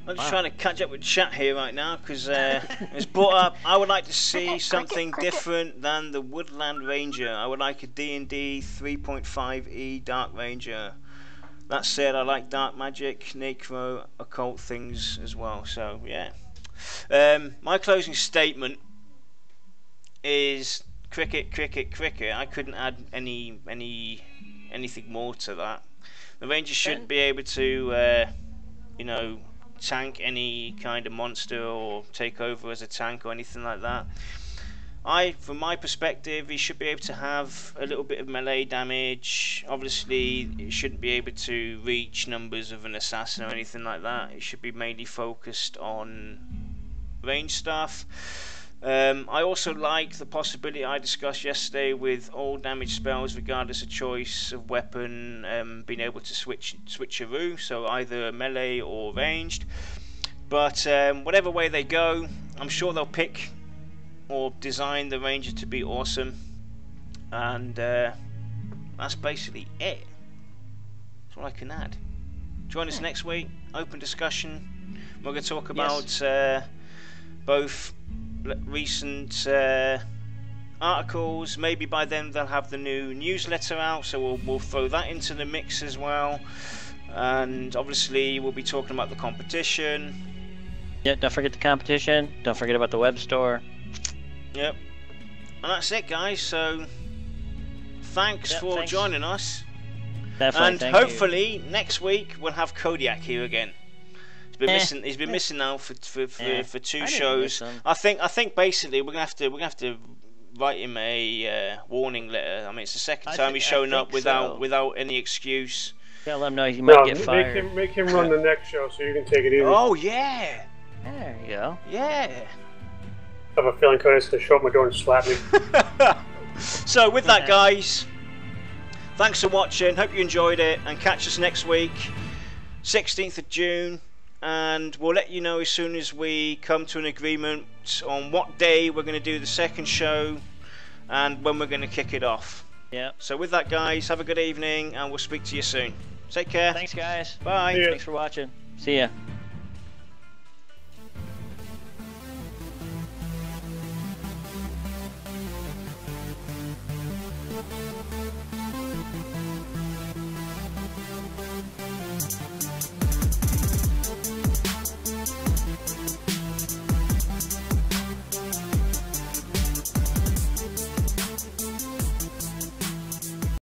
I'm just trying to catch up with chat here right now, because it's brought up. I would like to see something different than the Woodland Ranger. I would like a D&D 3.5e Dark Ranger. That said, I like dark magic, necro, occult things as well. So yeah, my closing statement is cricket, cricket, cricket. I couldn't add anything more to that. The Ranger should be able to, you know, tank any kind of monster or take over as a tank or anything like that. From my perspective, he should be able to have a little bit of melee damage. Obviously, it shouldn't be able to reach numbers of an assassin or anything like that. It should be mainly focused on range stuff. I also like the possibility I discussed yesterday with all damage spells, regardless of choice of weapon, being able to switcheroo, so either melee or ranged. But whatever way they go, I'm sure they'll pick or design the Ranger to be awesome, and that's basically it. That's all I can add. Join us next week, open discussion. We're going to talk about both recent articles. Maybe by then they'll have the new newsletter out, so we'll throw that into the mix as well. And obviously we'll be talking about the competition. Yeah, don't forget the competition. Don't forget about the web store. Yep. And that's it, guys. So thanks for joining us. Definitely, and hopefully next week we'll have Kodiak here again. He's been missing now for two shows. I think basically we're gonna have to write him a warning letter. I mean, it's the second time he's showing up without any excuse. Yeah, let him know he might get fired. Make him run the next show so you can take it easy. Oh yeah. There you go. Yeah. I have a feeling Cody's to show up my door and slap me. So with that, guys, thanks for watching. Hope you enjoyed it, and catch us next week, 16th of June. And we'll let you know as soon as we come to an agreement on what day we're going to do the second show and when we're going to kick it off. Yeah. So with that, guys, have a good evening, and we'll speak to you soon. Take care. Thanks, guys. Bye. Thanks for watching. See ya.